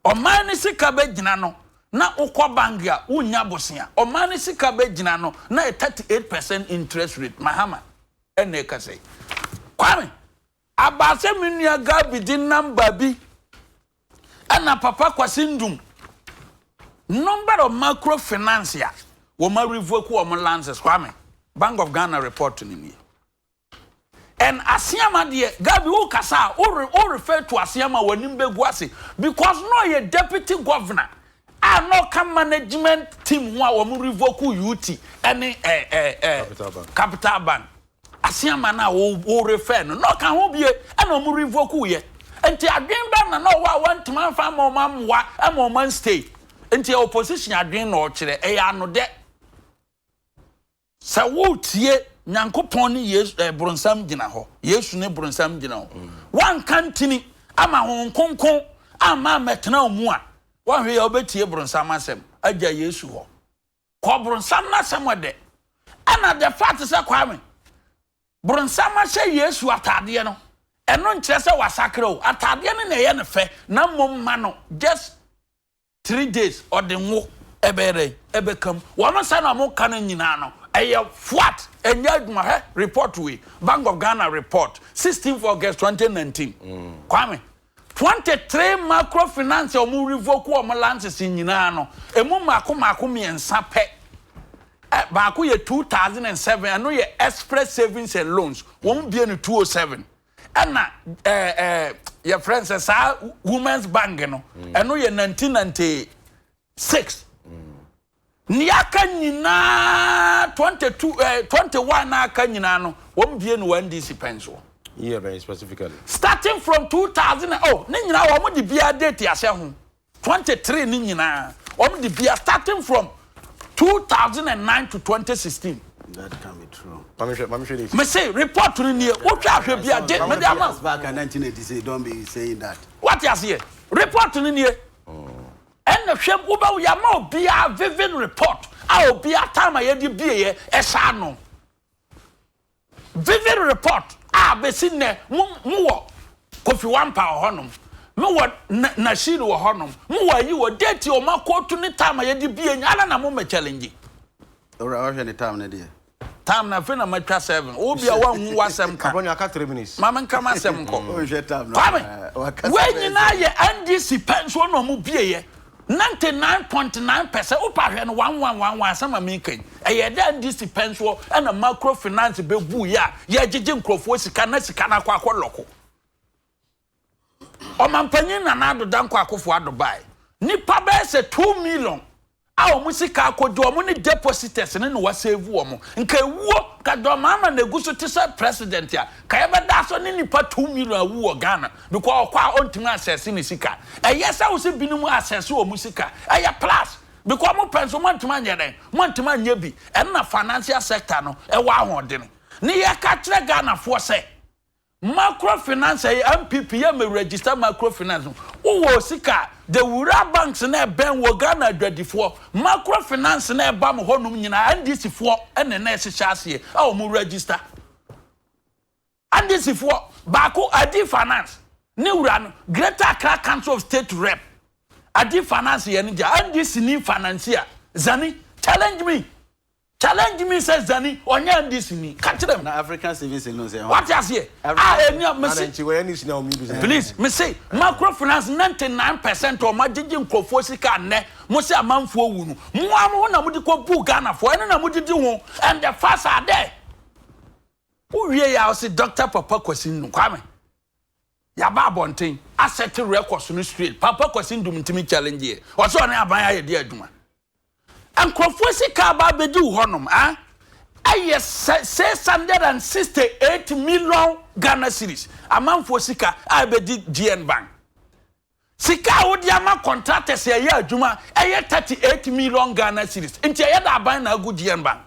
O man sika begina no. Na ukwa bangia unya bosia. O man sika begina no na 38% interest rate. Mahama ene ka say. Kwame abase menua Gabi di number bi ana papa kwasindum number of microfinance ya wo ma revoke wo lances kwame Bank of Ghana report ni me and Asiama de Gabi who kasa o refer to Asiama wanim begu ase because no ye deputy governor and no can management team who a wo revoke UT any capital bank Asiama na o refer no can ho bie and o revoke ye enti adwen ba na no wa want man fa ma wa am man stay enti opposition adwen no kire e ya no de sa wo tie Nyankopon ni Yesu bronsam gina ho Yesu ne bronsam gina ho wan kantini ama hon konkon ama metena mu a wan hwe ya obetie bronsam asem agya Yesu ho ko bronsam na asem ode ana the fact say kwame bronsam ahye Yesu atade no eno nkire se wasakre o atade ne ye ne fe na mom ma no just 3 days or the wo ebekam wono say na mo kan nyina no what enya report we Bank of Ghana report 16th August 2019 kwame 23 microfinance omu revoke omu lances nyina no emu mako miensa pe baako ye 2007 ano ye express savings and loans won bie no 207 ana your friends say women's bank no ano ye 1996 Niaka nyina 21 na aka nyina no won bie no 1DC penso. Yeah, very specifically. Starting from 2000 ne nyina wo de bia date ase ho 23 ne nyina wo de bia starting from 2009 to 2016. That can be true. Mami this. Me say report to ni wo twa hwe bia date me dey am back in 1986 don't be saying that. What you say? Report to ni and the shame uba ya ma obia vivid report a obia time ye di bie e sha no vivid report a besi ne mu wo Kofi Wampa honom mu wo na shiri wo honom mu wo yi wo date o makoto ni time ye di bie nya na mo me challenge ora wa hwe ni time na dia time na fe na matwa 7 obia wa hu wasem ka Abonyo aka 3 minutes mama nka masem ko o hwe time no we nyina ye NDC pension no mu bie ye 99.9% upa hwe no 1111 sama mekan eye da NDC pension and a microfinance bebu ya ye gigi nkrofo sika na kwa loko o mampanyin na na adoda nkwa akofo adobai nipa be se 2 million a o musika akodi o mu ni depositors ne no wasave o mu nka ewuo ka do mama na eguso ti se president ya ka ye be da so ni nipa 2 million awu o Ghana because okwa ontima access ni sika yesa wo se binum access o musika plus because mo penso mo ontima nya den mo ontima nya bi na financial sector no wa ahodene ni ye ka kire Ghana fo se microfinance MPP ye me register microfinance wo sika the wura banks na ben wo Ghana adwadifo microfinance na ba mo honum nyina NDC fo ene na ehyehyase a mo register NDC fo baako Adi Finance ni wura no Greater Accra Council of State Rep Adi Finance ye ni ja NDC ni financier Zani challenge me says Zani onya NDC ni catch them na African Savings and Loans what you say please me say microfinance 99% o magigi nkofo sika ne mo say amanfo wu no mo am na mo di ko bu Ghana fo ene na mo di ho and the facts are there who wie ya say Dr. Papa Kwasin no kwame ya ba bonten asset records no street Papa Kwasin dum ntimi challenge e o so na aban ya de aduma Nkrofo sika ba bedi honom aye 668 million Ghana cedis amanfo sika abedi GN Bank sika wodi ama contractors ye adwuma aye 38 million Ghana cedis nti aye da ban na agu GN Bank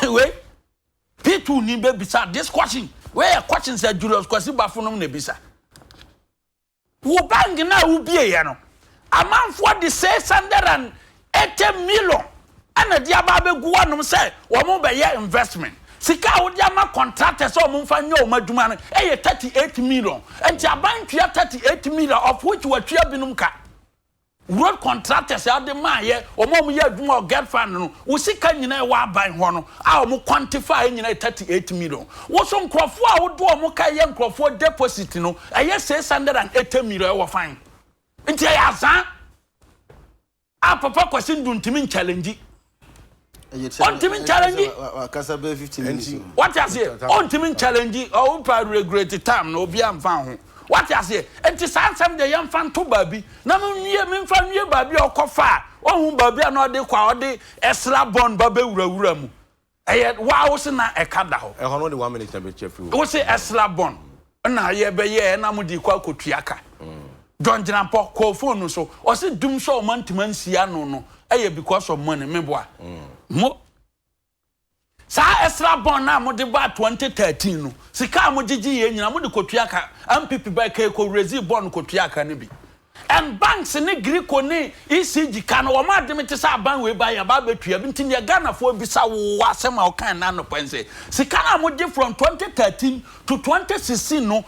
we P2 ni be bisa this question we a question say Julius Kwasi bafonom na bisa wo bank na wo bie ye no amanfo di 680 million ana dia ba be gu anom say wo mo be ye investment sika wo dia ma contractors o mo mfa nya o madwuma no 38 million enti abantua 38 million of which we tua binum ka road contractors are the man here or mom ye adwuma or get fan no wo sika nyina wa ban ho no a mo quantify nyina 38 million wo so nkrofo a wo do mo ka ye nkrofo deposit no eye 680 million wo fine nti ya san a papa question do ntimi challenge on ntimi challenge kasa be 15 minutes what you say on ntimi challenge o pa regulate time no obi am fan ho what you say enti sansam de yam fan to baby na me fan wie baby okofa ohun baby na ode kwa ode esra bond babe wurawura mu eye wa wo se na ekada ho e ho no de 1 minute na be chefu wo se esra bond na ye be ye na mu di kwa kotuaka John Jinampo call phone so o se dum so mantiman sia no eye because of money me boa mo sa esra bon na mo de ba 2013 no sika mo gigi ye nyina mo de kotuaka MPP ba kai ko rezi bon kotuaka ne bi and banks ne Greco ne ECG kan wo ma de mete sa ban we ba ya ba betua bi ntin ya Ghana fo bi sa wo asem a wo kan na no pense sika na mo de from 2013 to 2016 no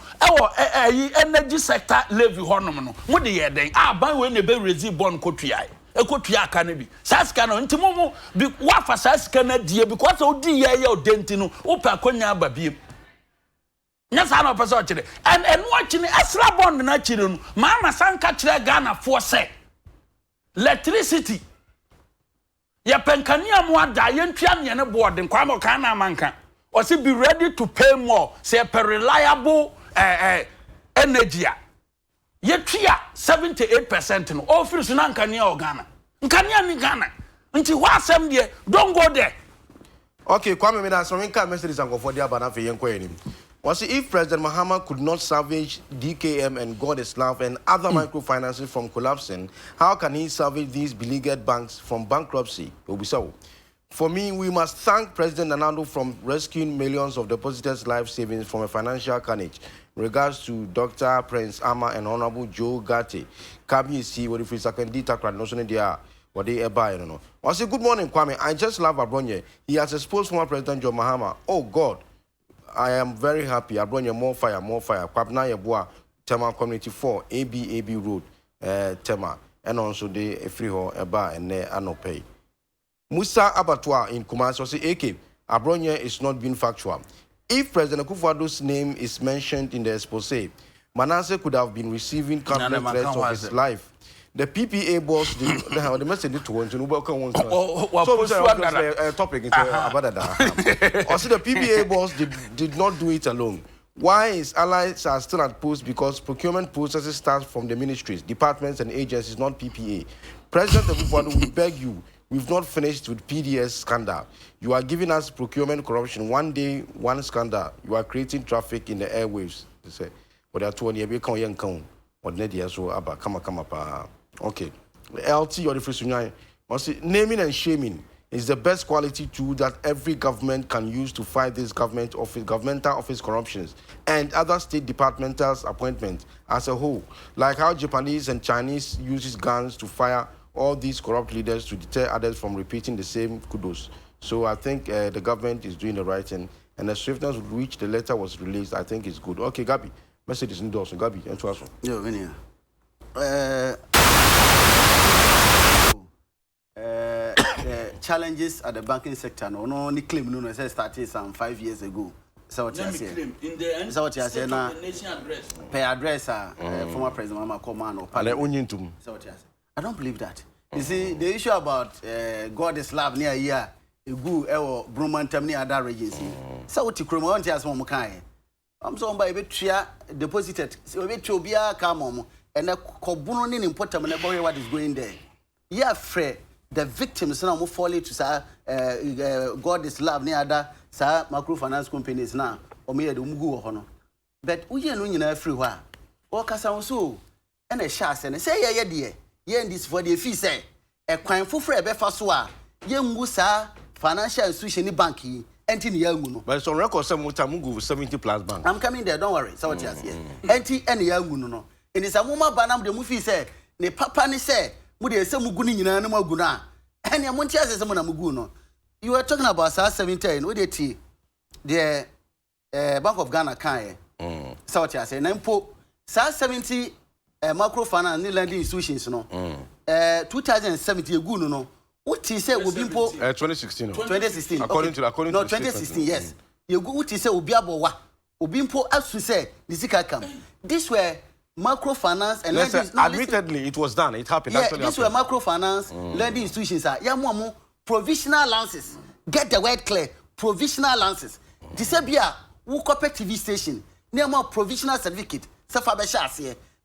energy sector levy honom no mo de ye den ban we ne be rezi bon kotua ekotua aka ne bi saska no ntimo bi wafa saska na die because o di ye odenti no o pa konya aba biem nyasa na person kire and watching extra bond na kire no mama sanka kire Ghana for say electricity ya penkania mo ada ye ntua ne ne board nkwa mo kan na manka o say be ready to pay more say per reliable energy ye tua 78% no o firi so na nkania o Ghana nkania ni Ghana nti ho asem de don't go there. Okay, Kwame me da so nka message and go for dia bana fe yenko enim. Was if President Mahama could not salvage DKM and God is Love and other microfinances from collapsing, how can he salvage these beleaguered banks from bankruptcy? For me, we must thank President Nanado for rescuing millions of depositors' life savings from a financial carnage. In regards to Dr. Prince Ama and Honorable Joe Gatti, Kabi see what if we can detail no son dia what they buy, I don't know. I say good morning, Kwame. I just love Abronye. He has exposed former President John Mahama. Oh God. I am very happy. Abronye more fire, more fire. Kwabna Yeboa, Tema Community 4, AB Road, Tema, and also the Friho, Eba, and Anopay. Musa Abattoir in Kumasi was AK. Abronye is not being factual. If President Akufo-Addo's name is mentioned in the expose, Manasseh could have been receiving countless threats of his life. The PPA boss, the message to one to welcome topic about that. Also, the PPA boss did not do it alone. Why his allies are still at post? Because procurement processes start from the ministries, departments, and agencies, not PPA. President Akufo-Addo, we beg you, we've not finished with PDS scandal. You are giving us procurement corruption. One day, one scandal. You are creating traffic in the airwaves. They say, but there are 20 years, okay. LT or the first naming and shaming is the best quality tool that every government can use to fight this governmental office corruptions and other state departmentals appointments as a whole, like how Japanese and Chinese uses guns to fire all these corrupt leaders to deter others from repeating the same kudos. So I think the government is doing the right thing, and the swiftness with which the letter was released, I think is good. Okay, Gabi, message is endorsed. Gabi, and to us. Yo, Vinia. The challenges at the banking sector no only claim no say started some 5 years ago. So what you say? In the so what you say now? Pay address former President Mahama command or so what you say? I don't believe that. You see the issue about God is love near here. Egu ewo Brumantam near other regions. So what you want to ask mo kai. I'm so by betria deposited. So betria bia come and kobuno ni important na boy what is going there. Yeah, afraid the victims now move fall to say God is love near other sa microfinance companies now or me do mugu ho no. But uye no nyina free ho a. O kasa so and a share say yeah there. Yeah this for the fee say e kwan foforo e be fa so a ye ngu sa financial institution ni bank yi enti ne ya ngu no. But some record say mugu 70+ bank. I'm coming there, don't worry. So what you say? Enti ene ya ngu no. In this amoma banam de mu fee say ne papa ni say mu de say mugu ni nyina na magu na. Ene mo ntia say na mugu no. You were talking about SA 17 we dey ti the Bank of Ghana kan so what you say na mpo SA 70 microfinance ni lending institutions no 2017 egu no what is say obi mpo 2016 2016 according to 2016 yes yegu what is say obi abowa obi mpo asu say nisika kam this were microfinance and lending admittedly it was done, it happened, actually this were microfinance lending institutions yamu provisional lances, get the word clear, provisional lances. This is bia who corporate TV station near more provisional certificate so far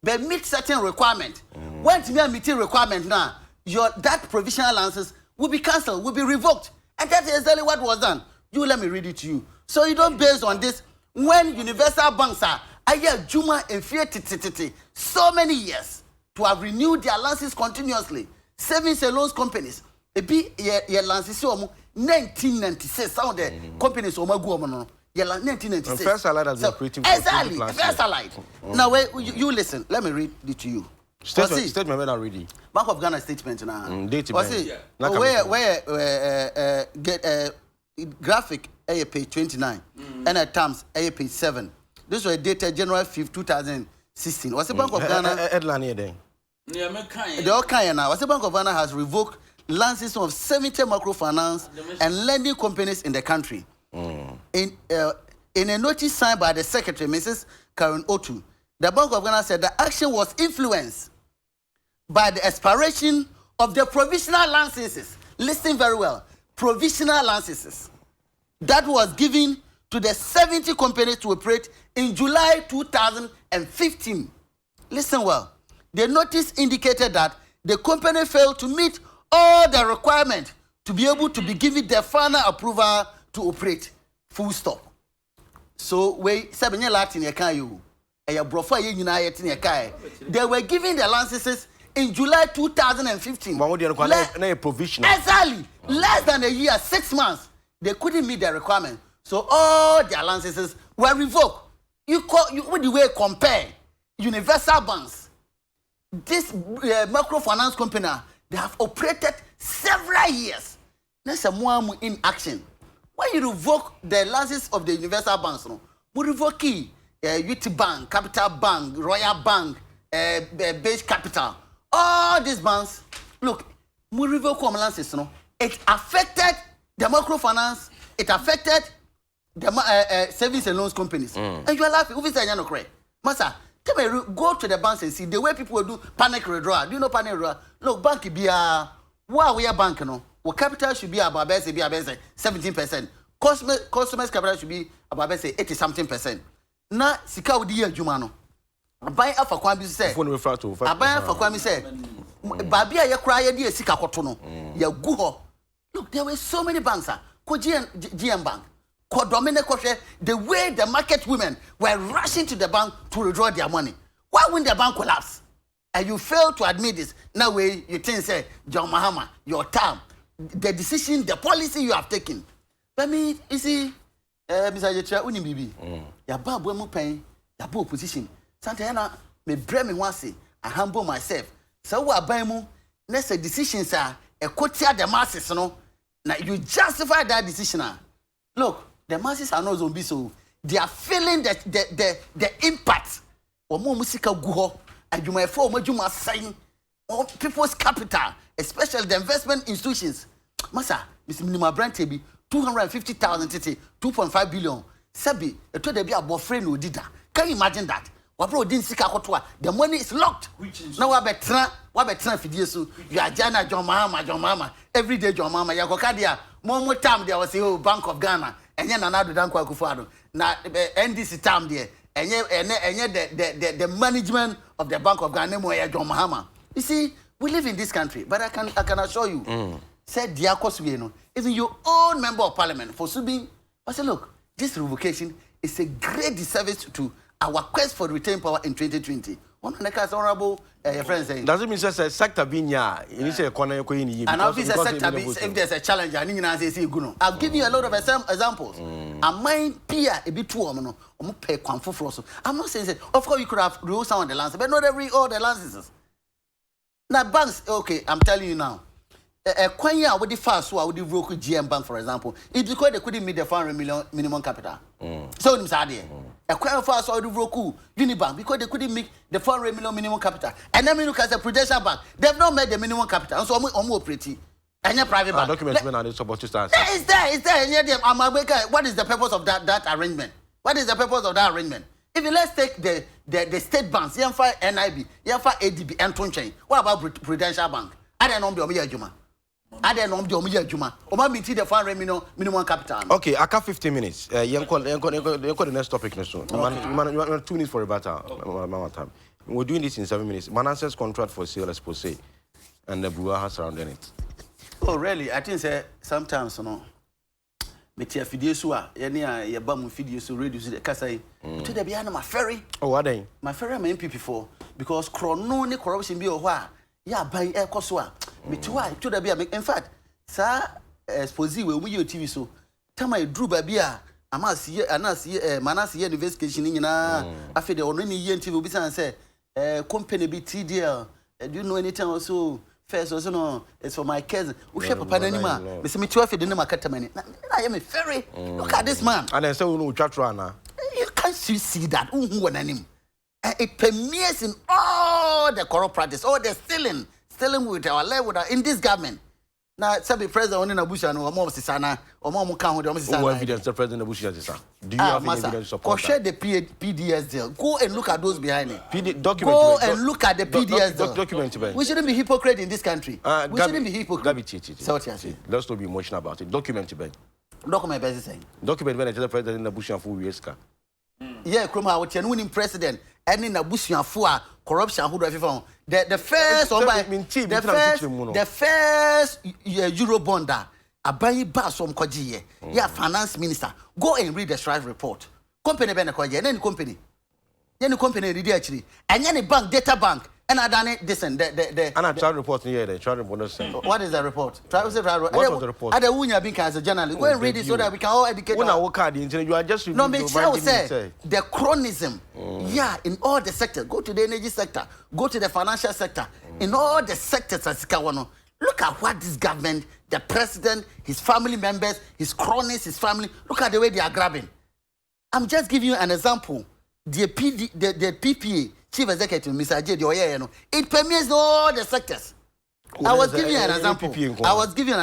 but meet certain requirement. When to meet requirement now that provisional lances will be cancelled, will be revoked, and that's exactly what was done. You let me read it to you so you don't base on this. When universal banks are Juma and fear so many years to have renewed their lances continuously, savings and loans companies ebi ye lances so 1996 some of the companies o magu omo no ye 1996 First Allied has been creating exactly First Allied. Now where you listen, let me read it to you. Statement when I read it. Bank of Ghana statement now. Where get graphic page 29 and at terms page 7. This was dated January 5th 2016. Was the Bank of Ghana headline here then? The okay now. Was the Bank of Ghana has revoked lances of 70 microfinance and lending companies in the country. In a notice signed by the Secretary, Mrs. Karen Otu, the Bank of Ghana said the action was influenced by the expiration of the provisional licenses. Listen very well. Provisional licenses that was given to the 70 companies to operate in July 2015. Listen well. The notice indicated that the company failed to meet all the requirements to be able to be given the final approval to operate. Full stop. So we seven years Latin you they were given the licenses in July 2015. Provisional. Exactly. Less than a year, 6 months. They couldn't meet the requirement. So all their licenses were revoked. You what the way compare universal banks. This microfinance company, they have operated several years. There's a more in action. When you revoke the licenses of the universal banks, no, we revoke UT Bank, Capital Bank, Royal Bank, Base Capital. All these banks, look, we revoke licenses, no. It affected the microfinance, it affected the savings and loans companies. And you are laughing. Who is saying no correct? Masa, tell me, go to the banks and see the way people do panic withdrawal. Do you know panic withdrawal? Look, bank be a we are bank, no. What capital should be about 17%. Customers' capital should be about 80-something%. Na sika odi adwuma no. Aban afa kwan bi say. Aban afa kwan bi say. Baabi a ye kra ye de sika koto no. Ya gu ho. Look, there were so many banks. GM Bank. The way the market women were rushing to the bank to withdraw their money. Why wouldn't the bank collapse? And you fail to admit this. Now way you think say John Mahama, your term, the decision, the policy you have taken. But me, you see, Mr. Jetra, unibibi. Ya ba bo mu pen, ya ba opposition. Santana me bre me wanse, I humble myself. So we aban mu, next decisions are a quotia the masses, no. Now you justify that decision. Look, the masses are not zombies, so they are feeling the impact. Omo musika gu ho, adwuma efo omo adwuma sign on people's capital, especially the investment institutions. Masa, Mr. Minima Brante be 250,000 TT, 2.5 billion. Sabi, a to the be a friend who did that. Can you imagine that? Wabro didn't seek out the money is locked. Now wabetra fidiesu. You are Jana John Mama. Every day John Mama. Yagokadia. More time there was a Bank of Ghana. And then another Danko Kufado. Now NDC time there. And the management of the Bank of Ghana more John Mahama. You see, we live in this country, but I can assure you, said Diakos Wieno, even your own member of parliament for Subing. I said, look, this revocation is a great disservice to our quest for retain power in 2020. One of the cast honorable friends saying. Does it mean just a sector being ya? You say a corner in and if there's a challenge, I need say Guno. I'll give you a lot of examples. And mine peer a bit too pay quanfu froso. I'm not saying of course you could have ruled some of the lands, but not all the lands. Now banks, okay, I'm telling you now. A quanya with the fast so I would GM Bank, for example. It's because they couldn't meet the 400 million minimum capital. So A crime for us all the Roku, Unibank, because they couldn't make the 400 million minimum capital. And then we look at the Prudential Bank. They've not made the minimum capital. And so I'm more pretty. And your private bank. Documents when are supposed to start? It's there. What is the purpose of that arrangement? What is the purpose of that arrangement? If you let's take the state banks, YMFA NIB, YMFA ADB, and Tonchain, what about Prudential Bank? I don't know the Omiya Juma. I don't know the Omiya Juma. Oma meet the 400 minimum capital. Okay, I got 15 minutes. You call the next topic next one. You 2 minutes for a battle. We're doing this in 7 minutes. Manasseh's contract for sale, as per se, and the brouhaha surrounding it. Oh, really? I think sometimes, you know, but your video so your bum video so reduce the Kasai. To the behind my ferry. Oh, what then? My ferry, my MP4 because chrono corruption be a while. Yeah, by air coswa. Me too, to the beer. In fact, sir, expose when we your TV so. Tell I drew by beer. I must see Manasseh investigation in after the only year TV will be and say, company be TDL. Do you know anything also? First, also no, it's for my cousin. We share papa anima. Me say me 12 the name akatamani. I am a ferry. Look at this man. And then say we know chat rana. You can't see that. Who name? It permeates in all the corrupt practice, all the stealing with our level in this government. Now, Sabi President only na Bush and Omo Sisana, Omo Mukan, Omo Sisana. Who evidence the President Bush is sir? Do you have any evidence to support that? Share the PDS deal. Go and look at those behind it. Document. Go and look at the PDS deal. Document. We shouldn't be hypocrite in this country. We shouldn't be hypocrite. Let's not be emotional about it. Document. Document best saying. Document when the President Bush and full yeska. Yeah, Kroma, what you're winning president, and in a Bush and full corruption who have found. The first Euro bonder, a buy bass from Koji, yeah, finance minister. Go and read the Strive report. Company Benakoya, and any company. Any company actually. And any bank, data bank, and I done it this and the and I tried reporting here, they tried reporting. What is the report? What was the report? Ada Unya Binka as a journalist. Go and read it so that we can all educate. When I work hard, you are just no, me say the chronism. Yeah, in all the sectors. Go to the energy sector, go to the financial sector, in all the sectors as Kawano. Look at what this government, the president, his family members, his cronies, his family, look at the way they are grabbing. I'm just giving you an example. The PPA, Chief Executive, Mr. J. It permeates all the sectors. I was giving you an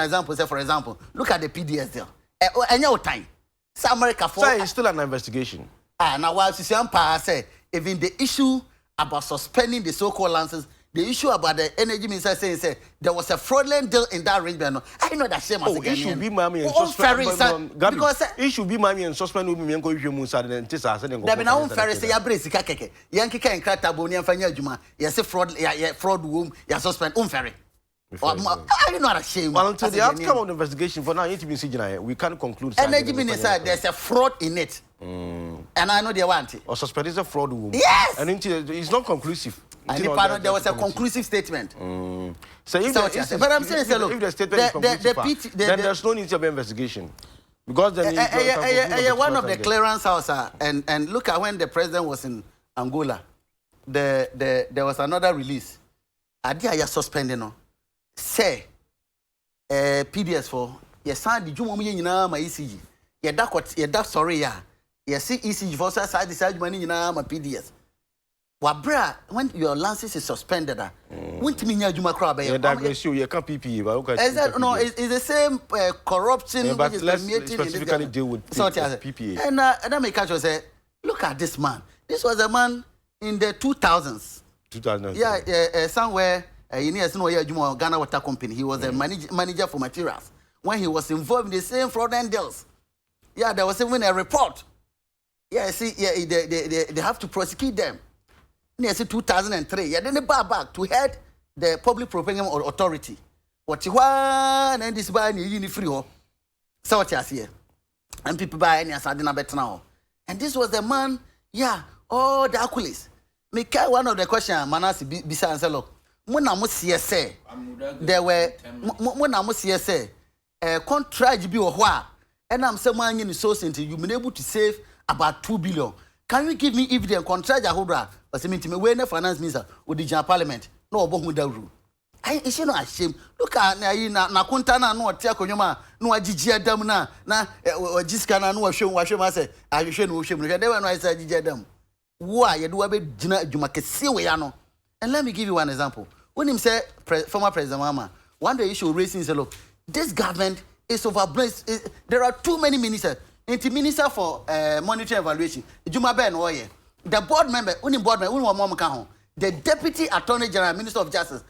example. Say, for example, look at the PDS deal. And your time. South America for. So it's still an investigation. Now, while Sisiampa say, even the issue about suspending the so-called lances, the issue about the energy minister saying there was a fraudulent deal in that arrangement. I know that shame as a it should be mommy and suspend. Because it should be mommy and suspend women and go to Musa and Tissa. There be no fair say Yabrisi Kake. Yankee can crack Taboni and Fanya Juma. Yes, a fraud womb, ya suspend unfair. I know a shame. Well, until the outcome of the investigation for now, we can't conclude. Energy minister, there's a fraud in it. And I know they want it. Or suspend is a fraud womb. Yes! And it's not conclusive. And there was a conclusive statement. So if but I'm saying, if the statement is conclusive, then there's no need to have an investigation. Because then one of the clearance house, and look at when the president was in Angola, there was another release. Adia ya suspending say PDS for ye san di dwuma mu nyina ma ECG. Ye da sorry ya. Ye see ECG for side dwuma nyina ma PDS. Wabra, when your license is suspended, won't mean you do crab. You can't PPE, but no, it's the same corruption. But let's specifically deal with PPE. And I make catch say, look at this man. This was a man in the 2000s. 2000. Yeah, somewhere in Ghana Water Company. He was a manager for materials. When he was involved in the same fraudulent deals, yeah, there was even a report. Yeah, see, they have to prosecute them. Near 2003, yeah, then they back to head the public procurement authority. What you want and this buy any free ho. So what you see, and people buy any assadina bet now. And this was the man, yeah, all the accolades. Me carry one of the questions Manasi bisa and say, look, muna musi say there were muna musi say contract be or what, and I'm saying man in so since you've been able to save about 2 billion. Can you give me evidence contract Yahodra? But me when the finance minister with the Parliament, no obo hu daru. Is she not ashamed? Look at na kuntana no tia konyoma no agigi adam na jiskana no hwem ase ahwehwe no hwem no dey no ase agigi adam wo a ye do be gina adwuma kese we ya no. And let me give you one example. When him say former President Mama, one day issue raising say, look, this government is overblessed. There are too many ministers. Into minister for monitoring evaluation, Juma Ben Oye, the board member, the deputy attorney general, minister of justice,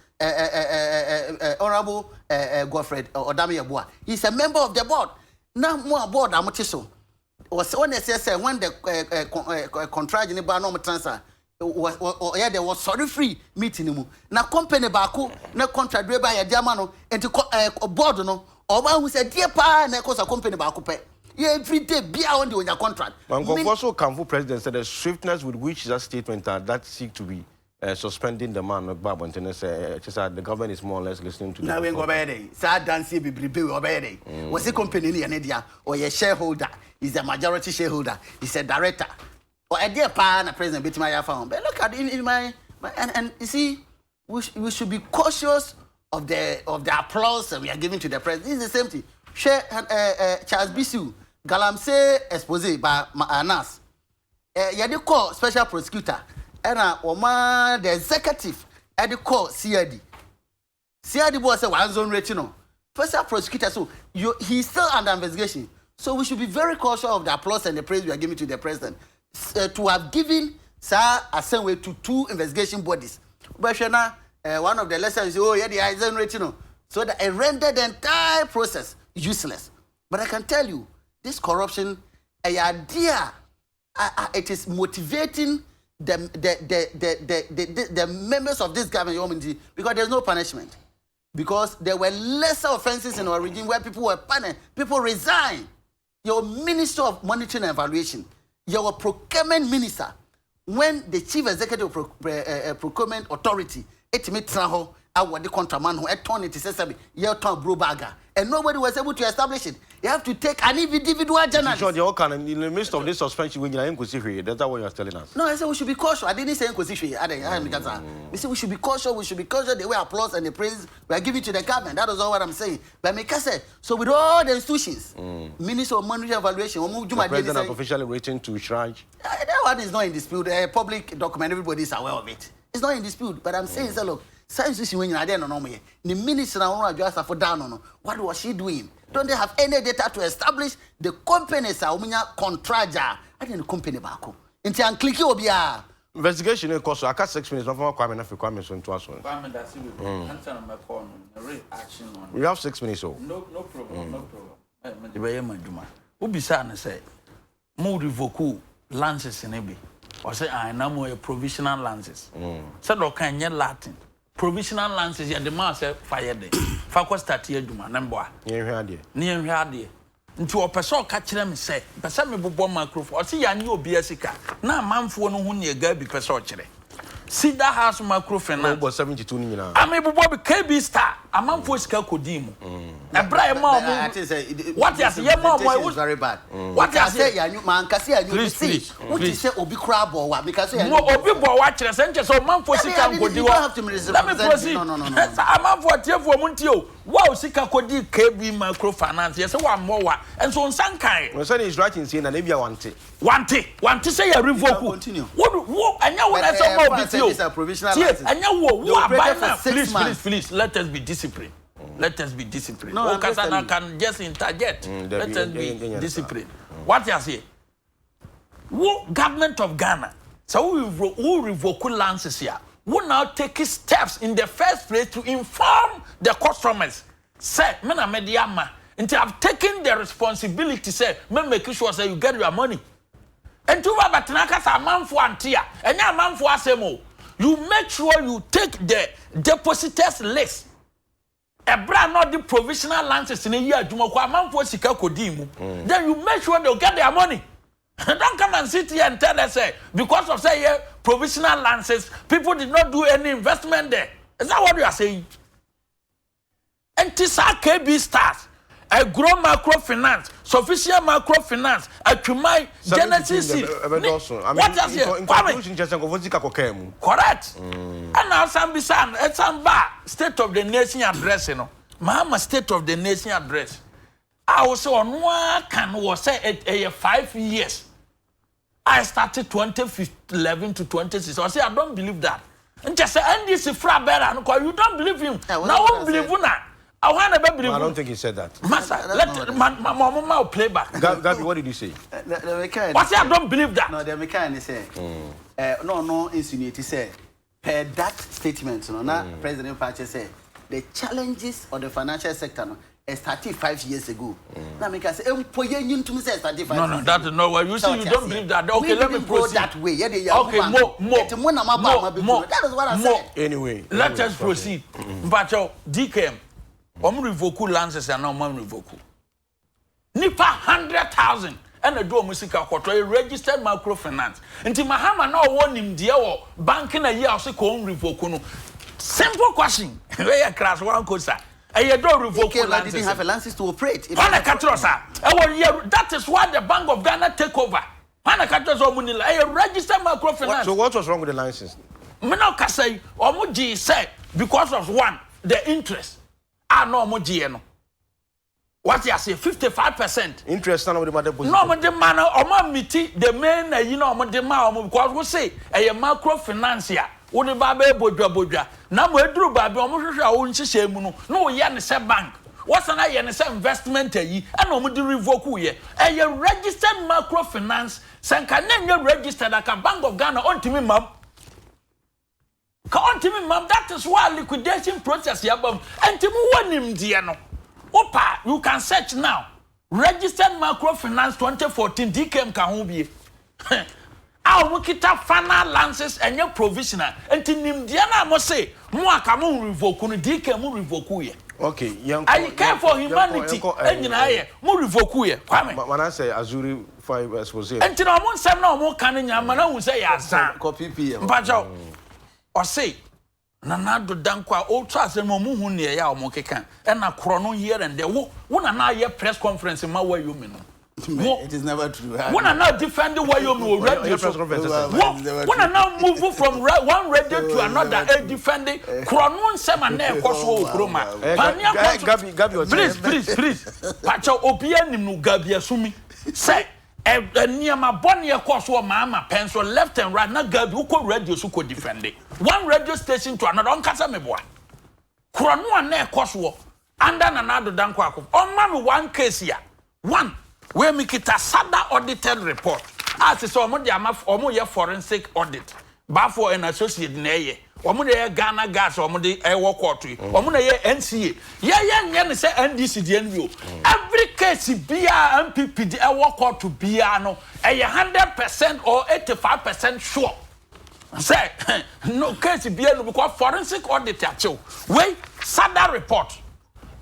Honorable Godfred Odami Abua, he's a member of the board. Now more board Amotiso was when they say when the contract in the Barnum transfer. There was sorry free meeting. Now company baku, na contract by a diamano, and to board no, or who said, dear pa, and a company baku pay. Every day be on your contract. Also, Kamfu president said the swiftness with which that statement that seek to be suspending the man of Bob and the government is more or less listening to. Now we go by sad dancing be rebuilt obey. Was a company in India or a shareholder? Is a majority shareholder? Is a director? Or a dear pa and a president bit my phone. But look at in my and you see, we should be cautious of the applause that we are giving to the president. This is the same thing. Share Charles Bisu Galamse expose by Anas. You call special prosecutor and the executive at the call CID. CID was a one zone rating. Special prosecutor, so he's still under investigation. So we should be very cautious of the applause and the praise we are giving to the president. To have given a same way to two investigation bodies. But one of the lessons is, oh, yeah, the Eisen rating. So that it rendered the entire process useless. But I can tell you, this corruption, idea, it is motivating the members of this government because there's no punishment. Because there were lesser offenses in our regime where people were punished, people resign. Your Minister of Monitoring and Evaluation, your procurement minister, when the chief executive procurement authority, the contraman who turned it to bro bagger, and nobody was able to establish it. You have to take an individual journalist. Sure, in the midst of this suspension, that's what you're telling us. No, I said we should be cautious. I didn't say inquisition. We said we should be cautious. We should be cautious. The way applause and the praise we are giving to the government. That is all what I'm saying. But Mika said, so with all the institutions, Minister of Monetary Evaluation, the president has officially written to Shraj. That one is not in dispute. A public document, everybody is aware of it. It's not in dispute. But I'm saying, so look, science when I don't know me. The minister now just for down on what was she doing? Don't they have any data to establish the companies are contraja? I didn't company back. Into and click obia. Investigation cost I got 6 minutes before Kwame so into us. We have 6 minutes so. No problem, no problem. The way my duma. Who beside say more revoke lances in Ebi. Or say I know a provisional lances. Said okay, Latin. Provisional lances, ya the man say fire day. Fakwa start here duma number. Near here. Into a person catch them say, but some people microphone or see ya new BSika. Now, man for no one near Gabi Pesochere. See that house microphone about 72 now. I may be KB Star, a man for Skalkodimo. A bright mom. What is your mom was very bad. What I say, you man, Cassia, you see. What you say, Obi Crab or what? Because Obi watch a sentence or man for Sika. Let me proceed. No. A man for Tier for Muntio. Wow, Sika Kodi KB microfinance. Yes, one more. And so on Sankai. My son is writing saying that maybe I want it. Want to say a revoke. Continue. What? I know what I saw. It's a provisional license. And now, please, let us be disciplined. Let us be disciplined. No, I can just interject. Let us be disciplined. What you say? Who government of Ghana? So who revoke lances here? Who now take steps in the first place to inform the customers? Say, mena mediama. Until I've taken the responsibility, say, make sure say you get your money. And to Babatanaka, a man for Antia, and a man for Asemo. You make sure you take the depositors list. A brand not the provisional lances in a year, Jumoko, a man for Sikakodimu. Then you make sure they'll get their money. Don't come and sit here and tell us, because of say provisional lances, people did not do any investment there. Is that what you are saying? And Tisa KB starts. A grow microfinance sufficient microfinance, Atumai, Genesis. What does it? Correct. And now some bisan, it's some bar, State of the Nation address, you know. Mama State of the Nation address. I was on one can was say 5 years. I started 2011 to 26. I say I don't believe that. And just say, and this is fra better. You don't believe him. Now I don't believe you now. I want to believe. I don't think he said that. Master, let my mama play back. Gabi, what did you say? What say I don't believe that? No, the mechanic say. No, insinuate say. Per that statement, no, now President Pache say the challenges of the financial sector no, started 5 years ago. Now make us say, no, that's no way. You see, you don't believe that. Okay, let me proceed. That way. Yeah, okay, more. That is what I said. Anyway, let us proceed. But DKM, revoke lances and now revoke. Nipa 100,000 and a do music a registered microfinance. Until Mahama now won him dear banking a year also call revoke. Simple question. Where class one could say. I don't revoke lances. Didn't have a license to operate. That is why the Bank of Ghana take over. I register microfinance. So what was wrong with the license? Menoka say, Omuji said because of one, the interest. I know Omuji. What you say, 55%. Interest on the matter. No, but the man, Oma miti, the man, you know, the man, because we say, a microfinancier. Odi babe bodwa na mo eduru babe omo hwehwe a won hihye mu no ye ne se bank what's na ye ne se investment ayi and omo di revoke ye e registered microfinance sanka na nye registered aka Bank of Ghana ontimi mam that is why liquidation process yabam entimu wonim die no opa you can search now registered microfinance 2014 DKM ka ho bie we kita final lances and your provisional. And Diana must say, Muakamu revoke, Dika mu revoke. Okay, young. I care for humanity. And you know, mu revoke. When I say Azuri 5 expose. And to no one say no more canning Yamana will say, yes, copy P. But or say, Nanado Dankwa, old trust and Momu near Yamokekan, and a chrono here and there. One and I press conference in my way, you mean. It is never true. When I now defend the way you move, when I now move from one radio to another, defending Cronon Semane, please. Pacho Opian Mugabi Sumi say, near my bonnie, of course, Mama pencil left and right, not Gabi who could radio who could defend it. One radio station to another on Casameboa. Cronon ne Coswo, and then another Danquaco. On Mamma, one case here. One. We make it a SADA audited report. As is almost forensic audit. Bafo an associate neye. Omude Ghana gas omude air quarter. Omude NCA. Yeah, say NDC. Every case BR MPP the air quarter BR 100% or 85% sure. Say no case BR because forensic audit actual. Wait, SADA report.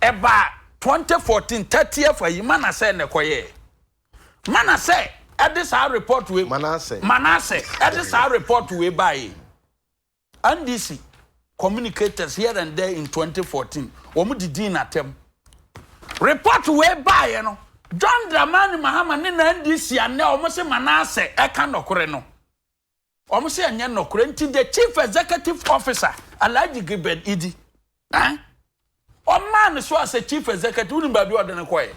About 2014 30th for Imana say nekoye. Mana say, at this our report we Manasseh, at this our report we buy. NDC communicators here and there in 2014. Omu did at them. Report we buy, you know. John Dramani Mahama ni NDC and now almost say Manasseh, I can't no. Almost say and no the chief executive officer, Alaji Gibed Idi. Man so as a chief executive, wouldn't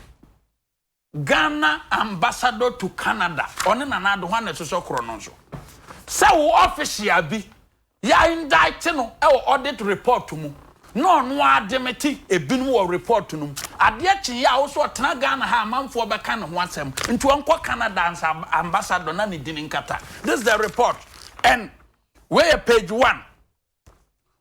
Ghana ambassador to Canada. Oni nanado wane so krononso. Say wo office ya bi ya indict no e audit report mu. No ademeti ebinu wo report no. Ade akyi ya wo so tena Ghana ha amanfo be ka ne ho asem. Nti onko Canada ambassador na ne dinin kata. This is the report. And where page 1.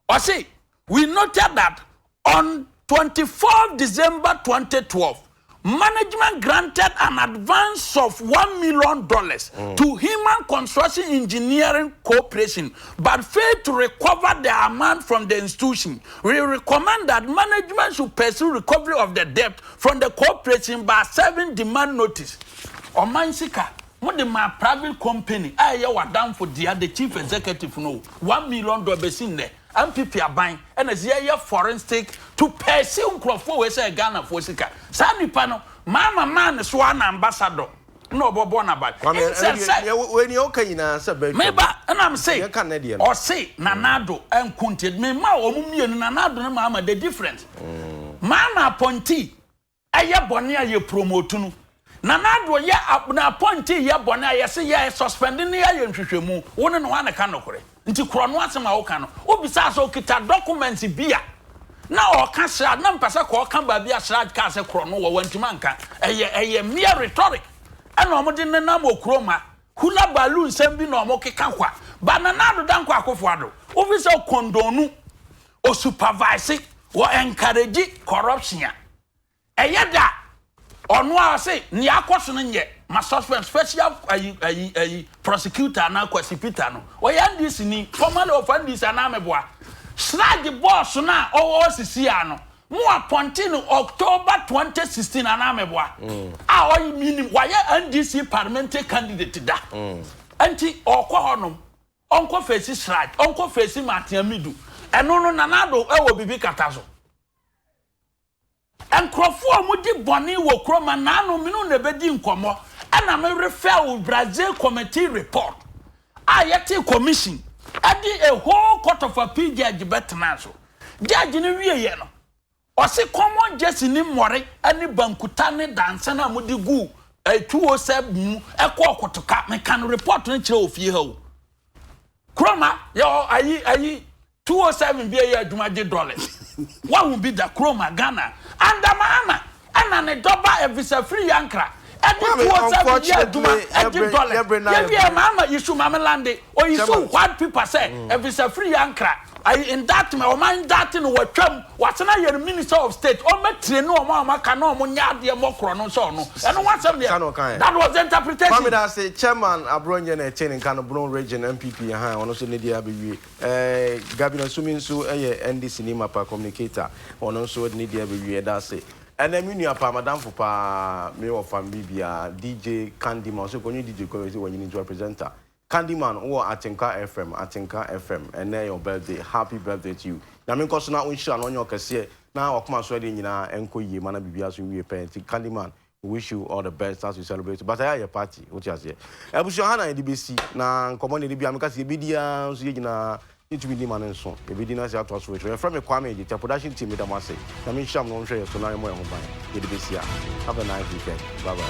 Or see, we noted that on 24th December 2012 management granted an advance of $1 million to Human Construction Engineering Corporation, but failed to recover the amount from the institution. We recommend that management should pursue recovery of the debt from the corporation by serving demand notice. Omansika, what the private company, I was down for the chief executive no $1 million in there. MPP aban and as ye forensic to pursue nkrofo we say Ghana for sika sa nipa no mama man so an ambassador no bobo na bad when you okay na say meba and I'm say or say nanado and kunted me ma omumie nanado na mama the difference mama appointee eye bone aye promote no nanado ye na appointee ye bone aye say ye suspending ye nhwehwemu won no wan ka nokore nti kro no asem a wo ka no obisa so kita documents bia na o ka sra na mpasa ko ka ba bia sra ka se kro no wo wantima nka eye mere rhetoric ana omode nenam okroma hula balloon sem bi na omokeka kwa ba nanado danko akofo ado obisa kondonu o supervise wo encourage corruption eyeda ono a say ni akoso no nye ma suspend special prosecutor na kwasipita no o ya ndisi ni formal of ndisi na meboa slide boss na o sisi ano mo appointed in October 2016 na meboa a o minim why NDC parliamentary candidate da anti okwo honom onko face slide onko face matiamidu eno no nanado e wo bibi katazo enkrofo amudi boni wo kroma na no minu na bedi nkomo ana me refer Brazil committee report ayete commission adi a whole court of appeal judge betnaso judge ni wiye no o se common justice ni more ani bankuta ne danse na amudi gu 207 ekọ kotoka me kan report ni kire ofie ha o kroma yo ayi 207 bi ya adwumaje dollars wa hu bi da kroma Ghana andamana ana ne doba visa free yankra edi 207 ya adwuma edi dollars ya mama yisu mama lande o yisu what people say visa free yankra in that my mind that no watwam watena your minister of state o metre no o ma ka no mo nya de mo kro no so no eno wansem de that was the interpretation mama da say chairman abronye na eche nka no Bron region MPP ha ono so ne dia bewie Gabina Suminsu NDC ni mapa communicator ono so ne dia bewie da say enemi apa madam for pa me of Bibia DJ Candyman so konyu DJ ko we wanyini to presenter Candyman or Atinka FM and your birthday happy birthday to you na me nkoso na unhira no onyo kase na okoma so de nyina enko yi mana bibia so wie parent Candyman we wish you all the best as you celebrate but I your party what you say ebusho ha na DBC na nkomo ne bibia me kase bidia so ye nyina it will be man nso e bidi na say ato so we from me Kwame the production team da mo say na me nhira no nhwe so na mo e ho ban DBC have a nice weekend bye bye